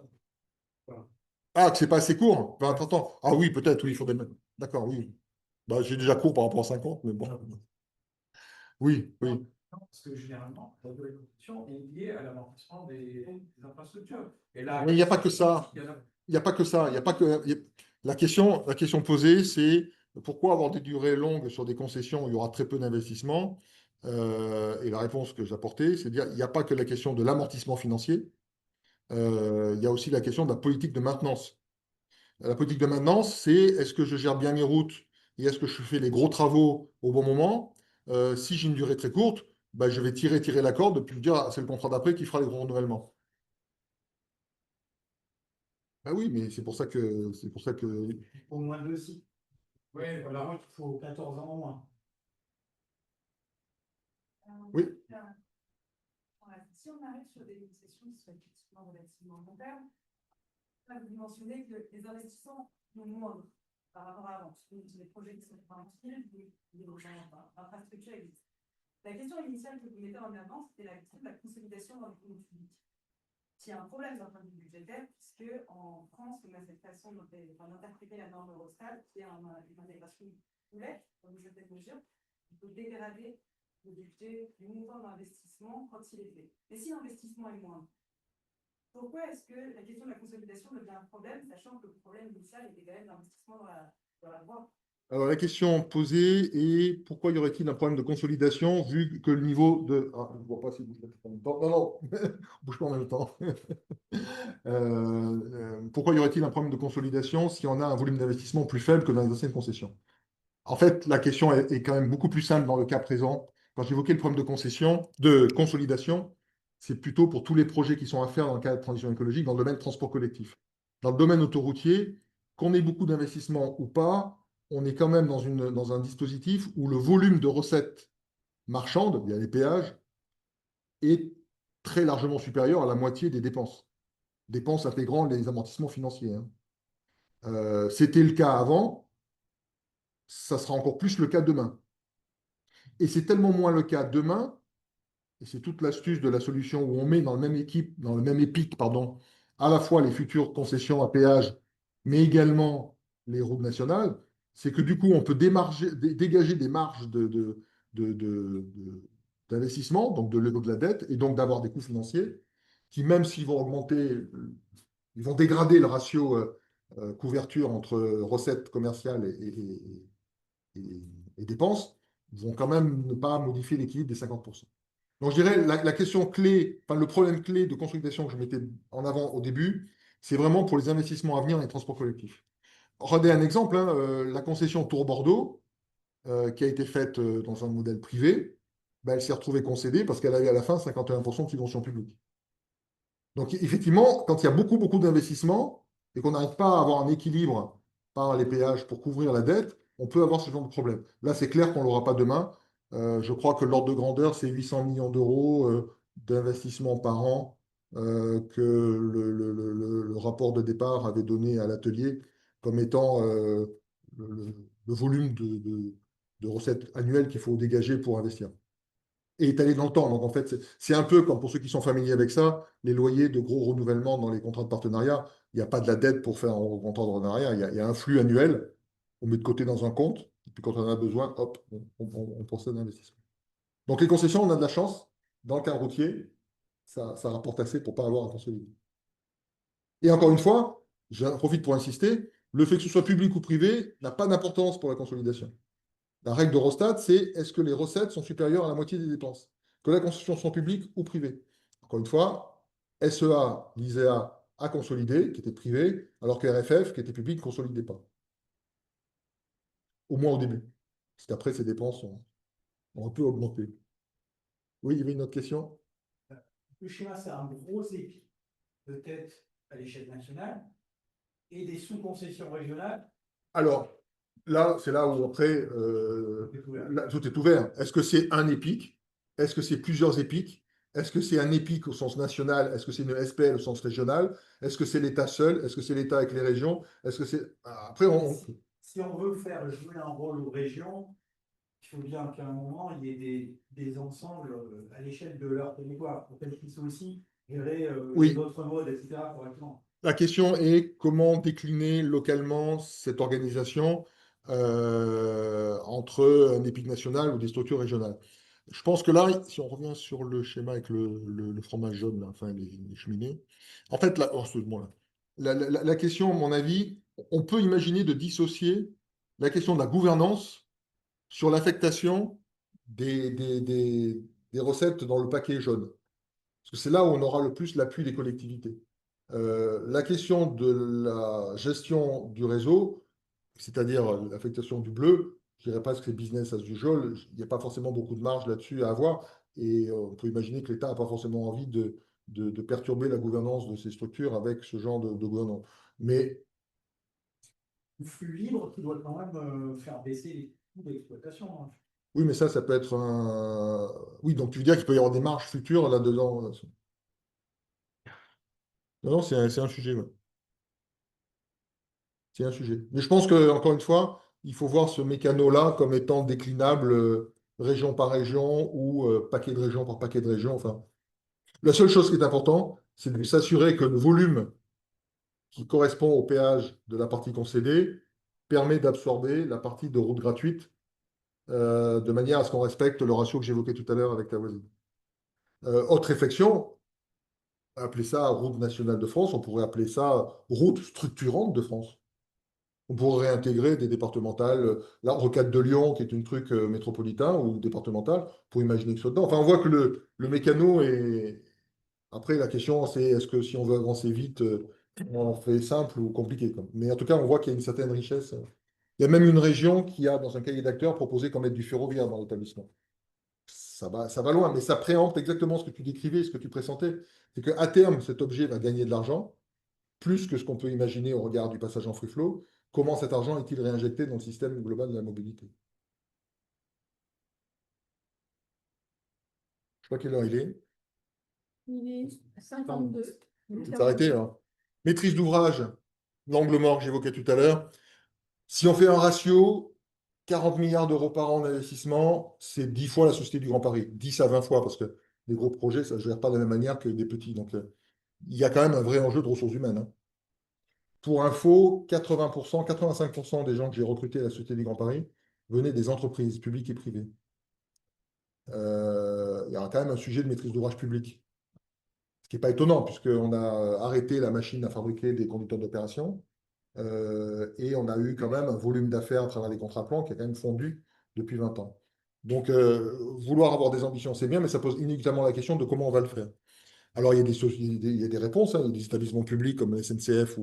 Ah, que c'est pas assez court? 20, 30 ans? Ah oui, peut-être, oui, il faudrait même. D'accord, oui. Bah, j'ai déjà court par rapport à 50, mais bon. Oui, oui. parce que généralement, la durée de concession est liée à l'amortissement des infrastructures. Et là, Mais il n'y a pas que ça. Il n'y a pas que ça. Il y a pas que... La question posée, c'est pourquoi avoir des durées longues sur des concessions où il y aura très peu d'investissement? Et la réponse que j'apportais, c'est de dire il n'y a pas que la question de l'amortissement financier, il y a aussi la question de la politique de maintenance. La politique de maintenance, c'est est-ce que je gère bien mes routes et est-ce que je fais les gros travaux au bon moment? Si j'ai une durée très courte, bah, je vais tirer la corde, puis me dire ah, c'est le contrat d'après qui fera les gros renouvellements. Ah oui, mais c'est pour ça que Au moins deux aussi. Oui, voilà. Il faut 14 ans au moins. Oui. Voilà. Si on arrive sur des concessions qui sont effectivement relativement long terme, là, vous mentionnez que les investissements sont moindres par rapport à avant. C'est des projets qui sont pas utiles, des infrastructures existent. La question initiale que vous mettez en avant, c'était la question de la consolidation dans les comptes publics. Il y a un problème d'un point de vue budgétaire, puisque en France, on a cette façon d'interpréter la norme Eurostat, qui est une intégration ouverte, comme je fais mesure, il faut dégrader le budget du montant d'investissement quand il est fait. Mais si l'investissement est moindre, pourquoi est-ce que la question de la consolidation devient un problème, sachant que le problème initial était quand même d'investissement dans la voie? Alors la question posée est pourquoi y aurait-il un problème de consolidation vu que le niveau de... Ah, je ne vois pas si bouge en même temps. Non, non, bouge pas en même temps. Pourquoi y aurait-il un problème de consolidation si on a un volume d'investissement plus faible que dans les anciennes concessions? En fait, la question est quand même beaucoup plus simple dans le cas présent. Quand j'évoquais le problème de consolidation, c'est plutôt pour tous les projets qui sont à faire dans le cadre de transition écologique dans le domaine transport collectif. Dans le domaine autoroutier, qu'on ait beaucoup d'investissements ou pas, on est quand même dans un dispositif où le volume de recettes marchandes, via les péages, est très largement supérieur à la moitié des dépenses. Dépenses intégrant les amortissements financiers. Hein. C'était le cas avant, ça sera encore plus le cas demain. Et c'est tellement moins le cas demain, et c'est toute l'astuce de la solution où on met dans le même épique, pardon, à la fois les futures concessions à péage, mais également les routes nationales, c'est que du coup, on peut dégager des marges d'investissement, donc de lever de la dette, et donc d'avoir des coûts financiers, qui, même s'ils vont augmenter ils vont dégrader le ratio couverture entre recettes commerciales et- et dépenses, ils vont quand même ne pas modifier l'équilibre des 50%. Donc, je dirais, la question clé, enfin, le problème clé de consolidation que je mettais en avant au début, c'est vraiment pour les investissements à venir dans les transports collectifs. Regardez un exemple, hein, la concession Tours-Bordeaux, qui a été faite dans un modèle privé, ben, elle s'est retrouvée concédée parce qu'elle avait à la fin 51% de subvention publique. Donc, effectivement, quand il y a beaucoup, beaucoup d'investissements et qu'on n'arrive pas à avoir un équilibre par les péages pour couvrir la dette, on peut avoir ce genre de problème. Là, c'est clair qu'on ne l'aura pas demain. Je crois que l'ordre de grandeur, c'est 800 millions d'euros d'investissement par an que le rapport de départ avait donné à l'atelier comme étant le volume de recettes annuelles qu'il faut dégager pour investir et étalé dans le temps. Donc, en fait, c'est un peu comme pour ceux qui sont familiers avec ça, les loyers de gros renouvellement dans les contrats de partenariat. Il n'y a pas de la dette pour faire un contrat de partenariat. Il y a un flux annuel. On met de côté dans un compte. Et puis, quand on en a besoin, hop, on procède à l'investissement. Donc, les concessions, on a de la chance. Dans le cas routier, ça rapporte assez pour ne pas avoir à consolider. Et encore une fois, j'en profite pour insister, le fait que ce soit public ou privé n'a pas d'importance pour la consolidation. La règle d'Eurostat, c'est est-ce que les recettes sont supérieures à la moitié des dépenses? Que la construction soit publique ou privée. Encore une fois, SEA, l'ISEA a consolidé, qui était privé, alors que RFF, qui était public, ne consolidait pas. Au moins au début. Parce qu'après, ces dépenses ont un peu augmenté. Oui, il y avait une autre question? Le schéma, c'est un gros épi, peut-être à l'échelle nationale, et des sous-concessions régionales. Alors, là, c'est là où après, tout est ouvert. Est-ce que c'est un EPIC? Est-ce que c'est plusieurs EPIC? Est-ce que c'est un EPIC au sens national? Est-ce que c'est une SPL au sens régional? Est-ce que c'est l'État seul? Est-ce que c'est l'État avec les régions? Est-ce que c'est... Après, Si on veut faire jouer un rôle aux régions, il faut bien qu'à un moment, il y ait des ensembles à l'échelle de leur territoire, pour qu'elles puissent aussi gérer Oui. d'autres modes, etc. correctement. La question est comment décliner localement cette organisation entre un EPIC national ou des structures régionales. Je pense que là, si on revient sur le schéma avec le fromage jaune, là, enfin les cheminées, en fait, là, oh, excuse-moi, là. La question, à mon avis, on peut imaginer de dissocier la question de la gouvernance sur l'affectation des recettes dans le paquet jaune. Parce que c'est là où on aura le plus l'appui des collectivités. La question de la gestion du réseau, c'est-à-dire l'affectation du bleu, je ne dirais pas que c'est business as usual, il n'y a pas forcément beaucoup de marge là-dessus à avoir, et on peut imaginer que l'État n'a pas forcément envie de perturber la gouvernance de ces structures avec ce genre de gouvernance. Mais Le flux libre qui doit quand même faire baisser les coûts d'exploitation. Hein. oui, mais ça peut être un... Oui, donc tu veux dire qu'il peut y avoir des marges futures là-dedans. Non, non, c'est un sujet, ouais. C'est un sujet. Mais je pense que, encore une fois, il faut voir ce mécano-là comme étant déclinable région par région ou paquet de région par paquet de région. Enfin, la seule chose qui est importante, c'est de s'assurer que le volume qui correspond au péage de la partie concédée permet d'absorber la partie de route gratuite de manière à ce qu'on respecte le ratio que j'évoquais tout à l'heure avec la voisine. Autre réflexion, appeler ça route nationale de France, on pourrait appeler ça route structurante de France. On pourrait réintégrer des départementales, la rocade de Lyon, qui est un truc métropolitain ou départemental, pour imaginer que ce soit dedans. Enfin, on voit que le mécano est. Après, la question, c'est est-ce que si on veut avancer vite, on fait simple ou compliqué, quoi. Mais en tout cas, on voit qu'il y a une certaine richesse. Il y a même une région qui a, dans un cahier d'acteurs, proposé qu'on mette du ferroviaire dans l'établissement. Ça va loin, mais ça préempte exactement ce que tu décrivais, ce que tu pressentais. C'est qu'à terme, cet objet va gagner de l'argent plus que ce qu'on peut imaginer au regard du passage en free flow. Comment cet argent est-il réinjecté dans le système global de la mobilité? Je sais pas quelle heure il est. Il est 52. C'est arrêté, hein. Maîtrise d'ouvrage, l'angle mort que j'évoquais tout à l'heure. Si on fait un ratio, 40 milliards d'euros par an d'investissement, c'est 10 fois la Société du Grand Paris. 10 à 20 fois, parce que les gros projets, ça ne gère pas de la même manière que des petits. Donc, il y a quand même un vrai enjeu de ressources humaines, hein. Pour info, 80%, 85% des gens que j'ai recrutés à la Société du Grand Paris venaient des entreprises publiques et privées. Il y a quand même un sujet de maîtrise d'ouvrage public. Ce qui n'est pas étonnant, puisqu'on a arrêté la machine à fabriquer des conducteurs d'opération. Et on a eu quand même un volume d'affaires à travers les contrats plans qui a quand même fondu depuis 20 ans. Donc, vouloir avoir des ambitions, c'est bien, mais ça pose inévitablement la question de comment on va le faire. Alors, il y a des réponses, hein. Il y a des établissements publics comme la SNCF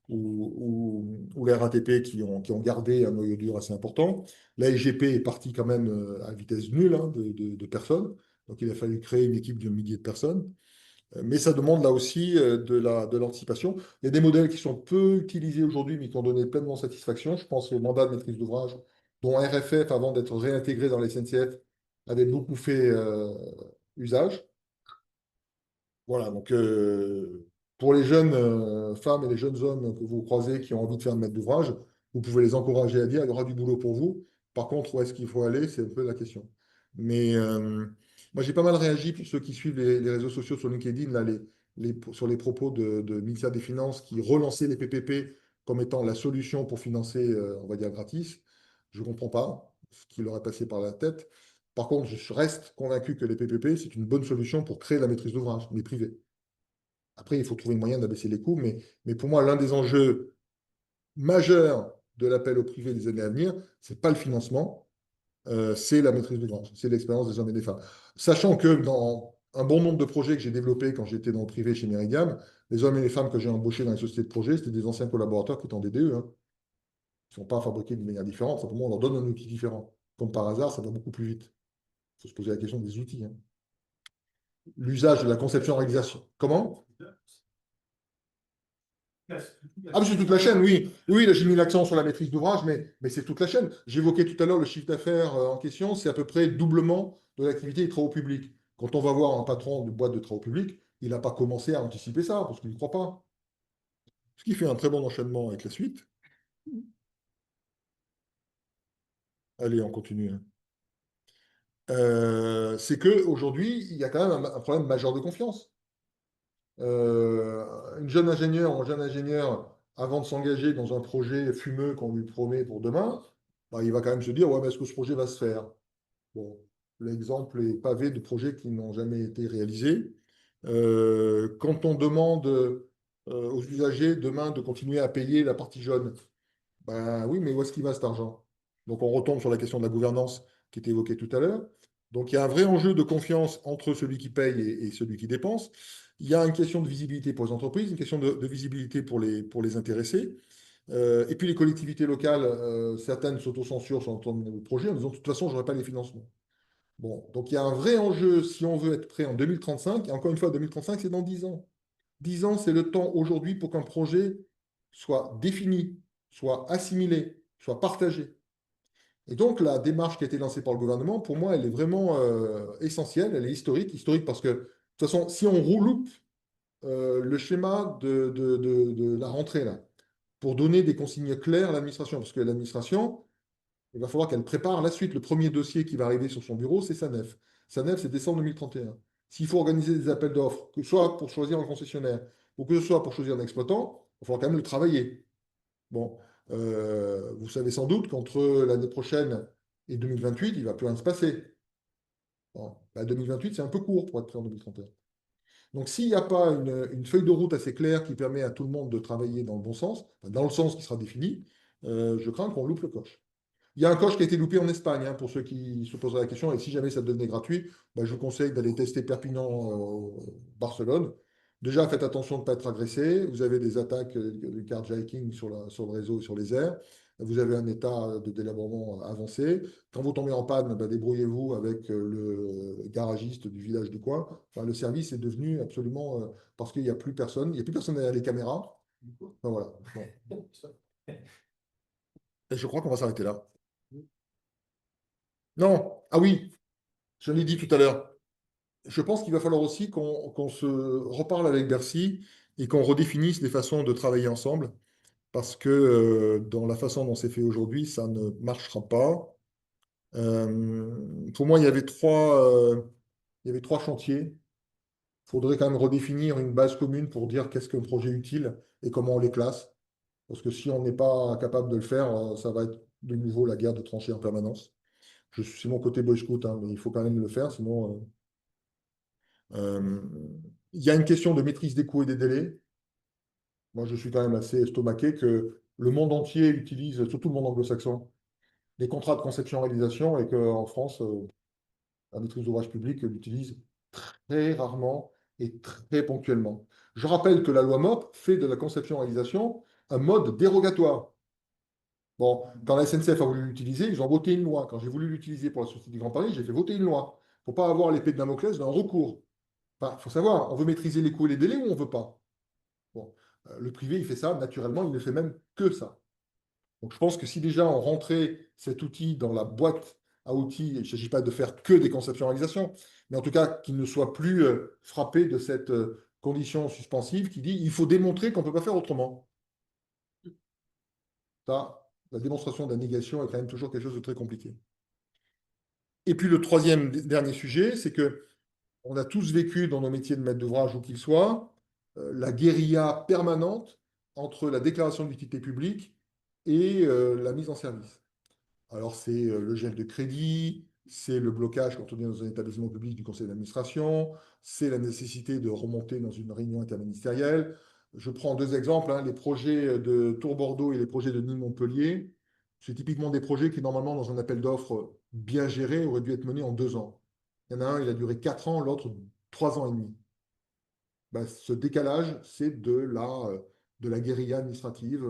ou la RATP qui ont gardé un noyau dur assez important. La SGP est partie quand même à vitesse nulle, hein, de personnes. Donc, il a fallu créer une équipe de milliers de personnes. Mais ça demande là aussi de l'anticipation. Il y a des modèles qui sont peu utilisés aujourd'hui, mais qui ont donné pleinement satisfaction. Je pense au mandat de maîtrise d'ouvrage, dont RFF, avant d'être réintégré dans la SNCF, avait beaucoup fait usage. Voilà, donc pour les jeunes femmes et les jeunes hommes que vous croisez qui ont envie de faire un maître d'ouvrage, vous pouvez les encourager à dire il y aura du boulot pour vous. Par contre, où est-ce qu'il faut aller, c'est un peu la question. Mais moi, j'ai pas mal réagi pour ceux qui suivent les réseaux sociaux sur LinkedIn, là, sur les propos de ministère des Finances qui relançaient les PPP comme étant la solution pour financer, on va dire, gratis. Je ne comprends pas ce qui leur est passé par la tête. Par contre, je reste convaincu que les PPP, c'est une bonne solution pour créer la maîtrise d'ouvrage, mais privée. Après, il faut trouver un moyen d'abaisser les coûts, mais pour moi, l'un des enjeux majeurs de l'appel au privé des années à venir, ce n'est pas le financement, c'est la maîtrise d'ouvrage, c'est l'expérience des hommes et des femmes. Sachant que dans un bon nombre de projets que j'ai développés quand j'étais dans le privé chez Meridiam, les hommes et les femmes que j'ai embauchés dans les sociétés de projet, c'était des anciens collaborateurs qui étaient en DDE, hein. Ils ne sont pas fabriqués d'une manière différente, simplement on leur donne un outil différent. Comme par hasard, ça va beaucoup plus vite. Il faut se poser la question des outils, hein. L'usage de la conception-réalisation. Comment? Ah, mais c'est toute la chaîne, oui. Oui, là, j'ai mis l'accent sur la maîtrise d'ouvrage, mais c'est toute la chaîne. J'évoquais tout à l'heure le chiffre d'affaires en question, c'est à peu près doublement de l'activité des travaux publics. Quand on va voir un patron de boîte de travaux publics, il n'a pas commencé à anticiper ça, parce qu'il ne croit pas. Ce qui fait un très bon enchaînement avec la suite. Allez, on continue, hein. C'est qu'aujourd'hui, il y a quand même un problème majeur de confiance. Une jeune ingénieure ou un jeune ingénieur, avant de s'engager dans un projet fumeux qu'on lui promet pour demain, bah, il va quand même se dire, ouais, mais est-ce que ce projet va se faire? Bon, l'exemple est pavé de projets qui n'ont jamais été réalisés. Quand on demande aux usagers demain de continuer à payer la partie jaune, ben oui, mais où est-ce qu'il va cet argent? Donc on retombe sur la question de la gouvernance qui était évoquée tout à l'heure. Donc il y a un vrai enjeu de confiance entre celui qui paye et celui qui dépense. Il y a une question de visibilité pour les entreprises, une question de visibilité pour les intéressés. Et puis les collectivités locales, certaines s'autocensurent sur le projet en disant de toute façon, je n'aurai pas les financements. Bon, donc il y a un vrai enjeu si on veut être prêt en 2035. Et encore une fois, 2035, c'est dans 10 ans. 10 ans, c'est le temps aujourd'hui pour qu'un projet soit défini, soit assimilé, soit partagé. Et donc, la démarche qui a été lancée par le gouvernement, pour moi, elle est vraiment essentielle, elle est historique. Historique parce que, de toute façon, si on loupe le schéma de la rentrée, là, pour donner des consignes claires à l'administration, parce que l'administration, il va falloir qu'elle prépare la suite. Le premier dossier qui va arriver sur son bureau, c'est SANEF. SANEF, c'est décembre 2031. S'il faut organiser des appels d'offres, que ce soit pour choisir un concessionnaire ou que ce soit pour choisir un exploitant, il va falloir quand même le travailler. Bon, vous savez sans doute qu'entre l'année prochaine et 2028, il ne va plus rien se passer. Bon, bah, 2028, c'est un peu court pour être prêt en 2031. Donc, s'il n'y a pas une feuille de route assez claire qui permet à tout le monde de travailler dans le bon sens, enfin, dans le sens qui sera défini, je crains qu'on loupe le coche. Il y a un coche qui a été loupé en Espagne, hein, pour ceux qui se poseraient la question, et si jamais ça devenait gratuit, bah, je vous conseille d'aller tester Perpignan-Barcelone. Déjà, faites attention de ne pas être agressé. Vous avez des attaques de carjacking sur le réseau et sur les airs. Vous avez un état de délabrement avancé. Quand vous tombez en panne, bah, débrouillez-vous avec le garagiste du village du coin. Enfin, le service est devenu absolument... parce qu'il n'y a plus personne. Il n'y a plus personne derrière les caméras. Enfin, voilà. Bon. Et je crois qu'on va s'arrêter là. Non, ah oui, je l'ai dit tout à l'heure. Je pense qu'il va falloir aussi qu'on se reparle avec Bercy et qu'on redéfinisse les façons de travailler ensemble, parce que dans la façon dont c'est fait aujourd'hui, ça ne marchera pas. Pour moi, il y avait trois chantiers. Il faudrait quand même redéfinir une base commune pour dire qu'est-ce qu'un projet utile et comment on les classe. Parce que si on n'est pas capable de le faire, ça va être de nouveau la guerre de tranchées en permanence. C'est mon côté boy scout, hein, mais il faut quand même le faire, sinon. Il y a une question de maîtrise des coûts et des délais. Moi, je suis quand même assez estomaqué que le monde entier utilise, surtout le monde anglo-saxon, des contrats de conception-réalisation et qu'en France, la maîtrise d'ouvrage public l'utilise très rarement et très ponctuellement. Je rappelle que la loi MOP fait de la conception-réalisation un mode dérogatoire. Bon, quand la SNCF a voulu l'utiliser, ils ont voté une loi. Quand j'ai voulu l'utiliser pour la Société du Grand Paris, j'ai fait voter une loi. Il ne faut pas avoir l'épée de Damoclès d'un recours. Enfin, il faut savoir, on veut maîtriser les coûts et les délais ou on ne veut pas. Bon, le privé, il fait ça, naturellement, il ne fait même que ça. Donc je pense que si déjà on rentrait cet outil dans la boîte à outils, il ne s'agit pas de faire que des conceptions-réalisations, mais en tout cas qu'il ne soit plus frappé de cette condition suspensive qui dit il faut démontrer qu'on ne peut pas faire autrement. Ça, la démonstration de la négation est quand même toujours quelque chose de très compliqué. Et puis le troisième dernier sujet, c'est que on a tous vécu dans nos métiers de maître d'ouvrage, où qu'ils soient, la guérilla permanente entre la déclaration d'utilité publique et la mise en service. Alors, c'est le gel de crédit, c'est le blocage quand on est dans un établissement public du conseil d'administration, c'est la nécessité de remonter dans une réunion interministérielle. Je prends deux exemples, hein, les projets de Tours-Bordeaux et les projets de Nîmes-Montpellier. C'est typiquement des projets qui, normalement, dans un appel d'offres bien géré, auraient dû être menés en 2 ans. Il y en a un, il a duré 4 ans, l'autre 3 ans et demi. Ben, ce décalage, c'est de la guérilla administrative.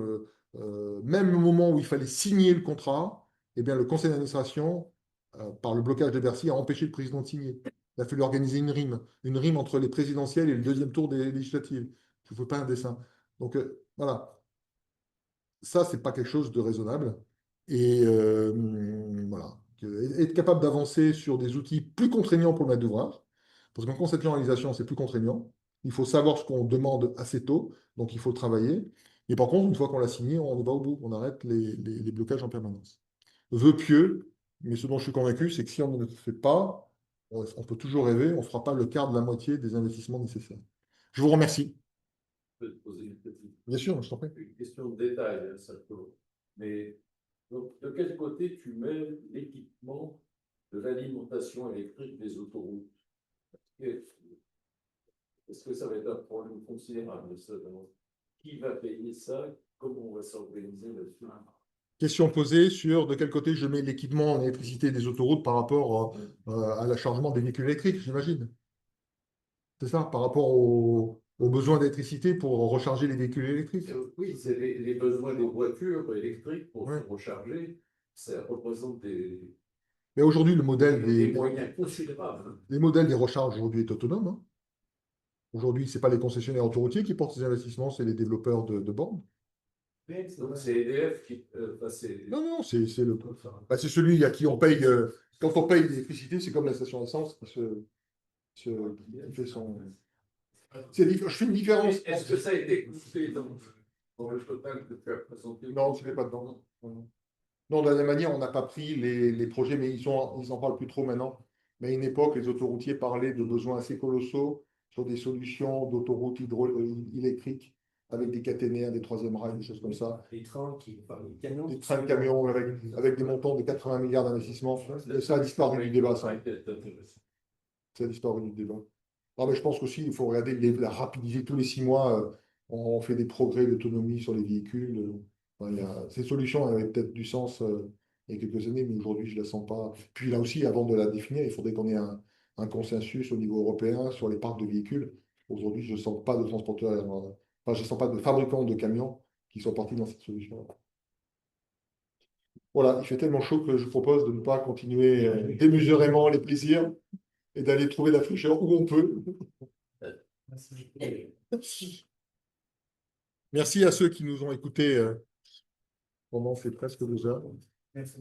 Même au moment où il fallait signer le contrat, eh bien, le conseil d'administration, par le blocage de Bercy, a empêché le président de signer. Il a fallu organiser une rime entre les présidentielles et le deuxième tour des législatives. Je ne fais pas un dessin. Donc voilà, ça, c'est pas quelque chose de raisonnable. Et voilà, être capable d'avancer sur des outils plus contraignants pour le maître d'ouvrage, parce qu'en conceptualisation, c'est plus contraignant. Il faut savoir ce qu'on demande assez tôt, donc il faut le travailler. Et par contre, une fois qu'on l'a signé, on va au bout, on arrête les blocages en permanence. Vœu pieux, mais ce dont je suis convaincu, c'est que si on ne le fait pas, on peut toujours rêver, on ne fera pas le quart de la moitié des investissements nécessaires. Je vous remercie. Je peux te poser une petite Bien sûr, je t'en prie. une question de détail, hein, ça peut. Mais donc, de quel côté tu mets l'équipement de l'alimentation électrique des autoroutes? Est-ce que ça va être un problème considérable, ça? Qui va payer ça? Comment on va s'organiser là-dessus? Question posée sur de quel côté je mets l'équipement en électricité des autoroutes par rapport à la chargement des véhicules électriques, j'imagine. C'est ça, par rapport aux besoins d'électricité pour recharger les véhicules électriques. Oui, c'est les besoins des voitures électriques pour Ouais. se recharger. Ça représente Mais aujourd'hui, le modèle des moyens considérables. les modèles des recharges aujourd'hui est autonome, hein. Aujourd'hui, ce n'est pas les concessionnaires autoroutiers qui portent ces investissements, c'est les développeurs de bornes. Donc c'est EDF qui. Non, non, c'est c'est celui à qui on paye. Quand on paye l'électricité, c'est comme la station d'essence qui fait son. Je fais une différence. Est-ce que ça a été coupé dans le total que tu as présenté? Non, ce n'est pas dedans. Non, de la même manière, on n'a pas pris les projets, mais ils en parlent plus trop maintenant. Mais à une époque, les autoroutiers parlaient de besoins assez colossaux sur des solutions d'autoroutes électriques avec des caténaires, des troisième rails, des choses comme ça. Les trains, les camions. Des trains de camions avec des montants de 80 milliards d'investissements. Et ça a disparu du débat, ça. Ça a disparu du débat. Non, mais je pense qu'aussi, il faut regarder la rapidité. Tous les 6 mois, on fait des progrès d'autonomie sur les véhicules. Ces solutions avaient peut-être du sens il y a quelques années, mais aujourd'hui, je ne la sens pas. Puis là aussi, avant de la définir, il faudrait qu'on ait un consensus au niveau européen sur les parcs de véhicules. Aujourd'hui, je ne sens pas de transporteurs, enfin, je ne sens pas de fabricants de camions qui sont partis dans cette solution. Voilà, il fait tellement chaud que je propose de ne pas continuer démesurément les plaisirs et d'aller trouver la fraîcheur où on peut. Merci à ceux qui nous ont écoutés pendant ces presque 2 heures. Merci.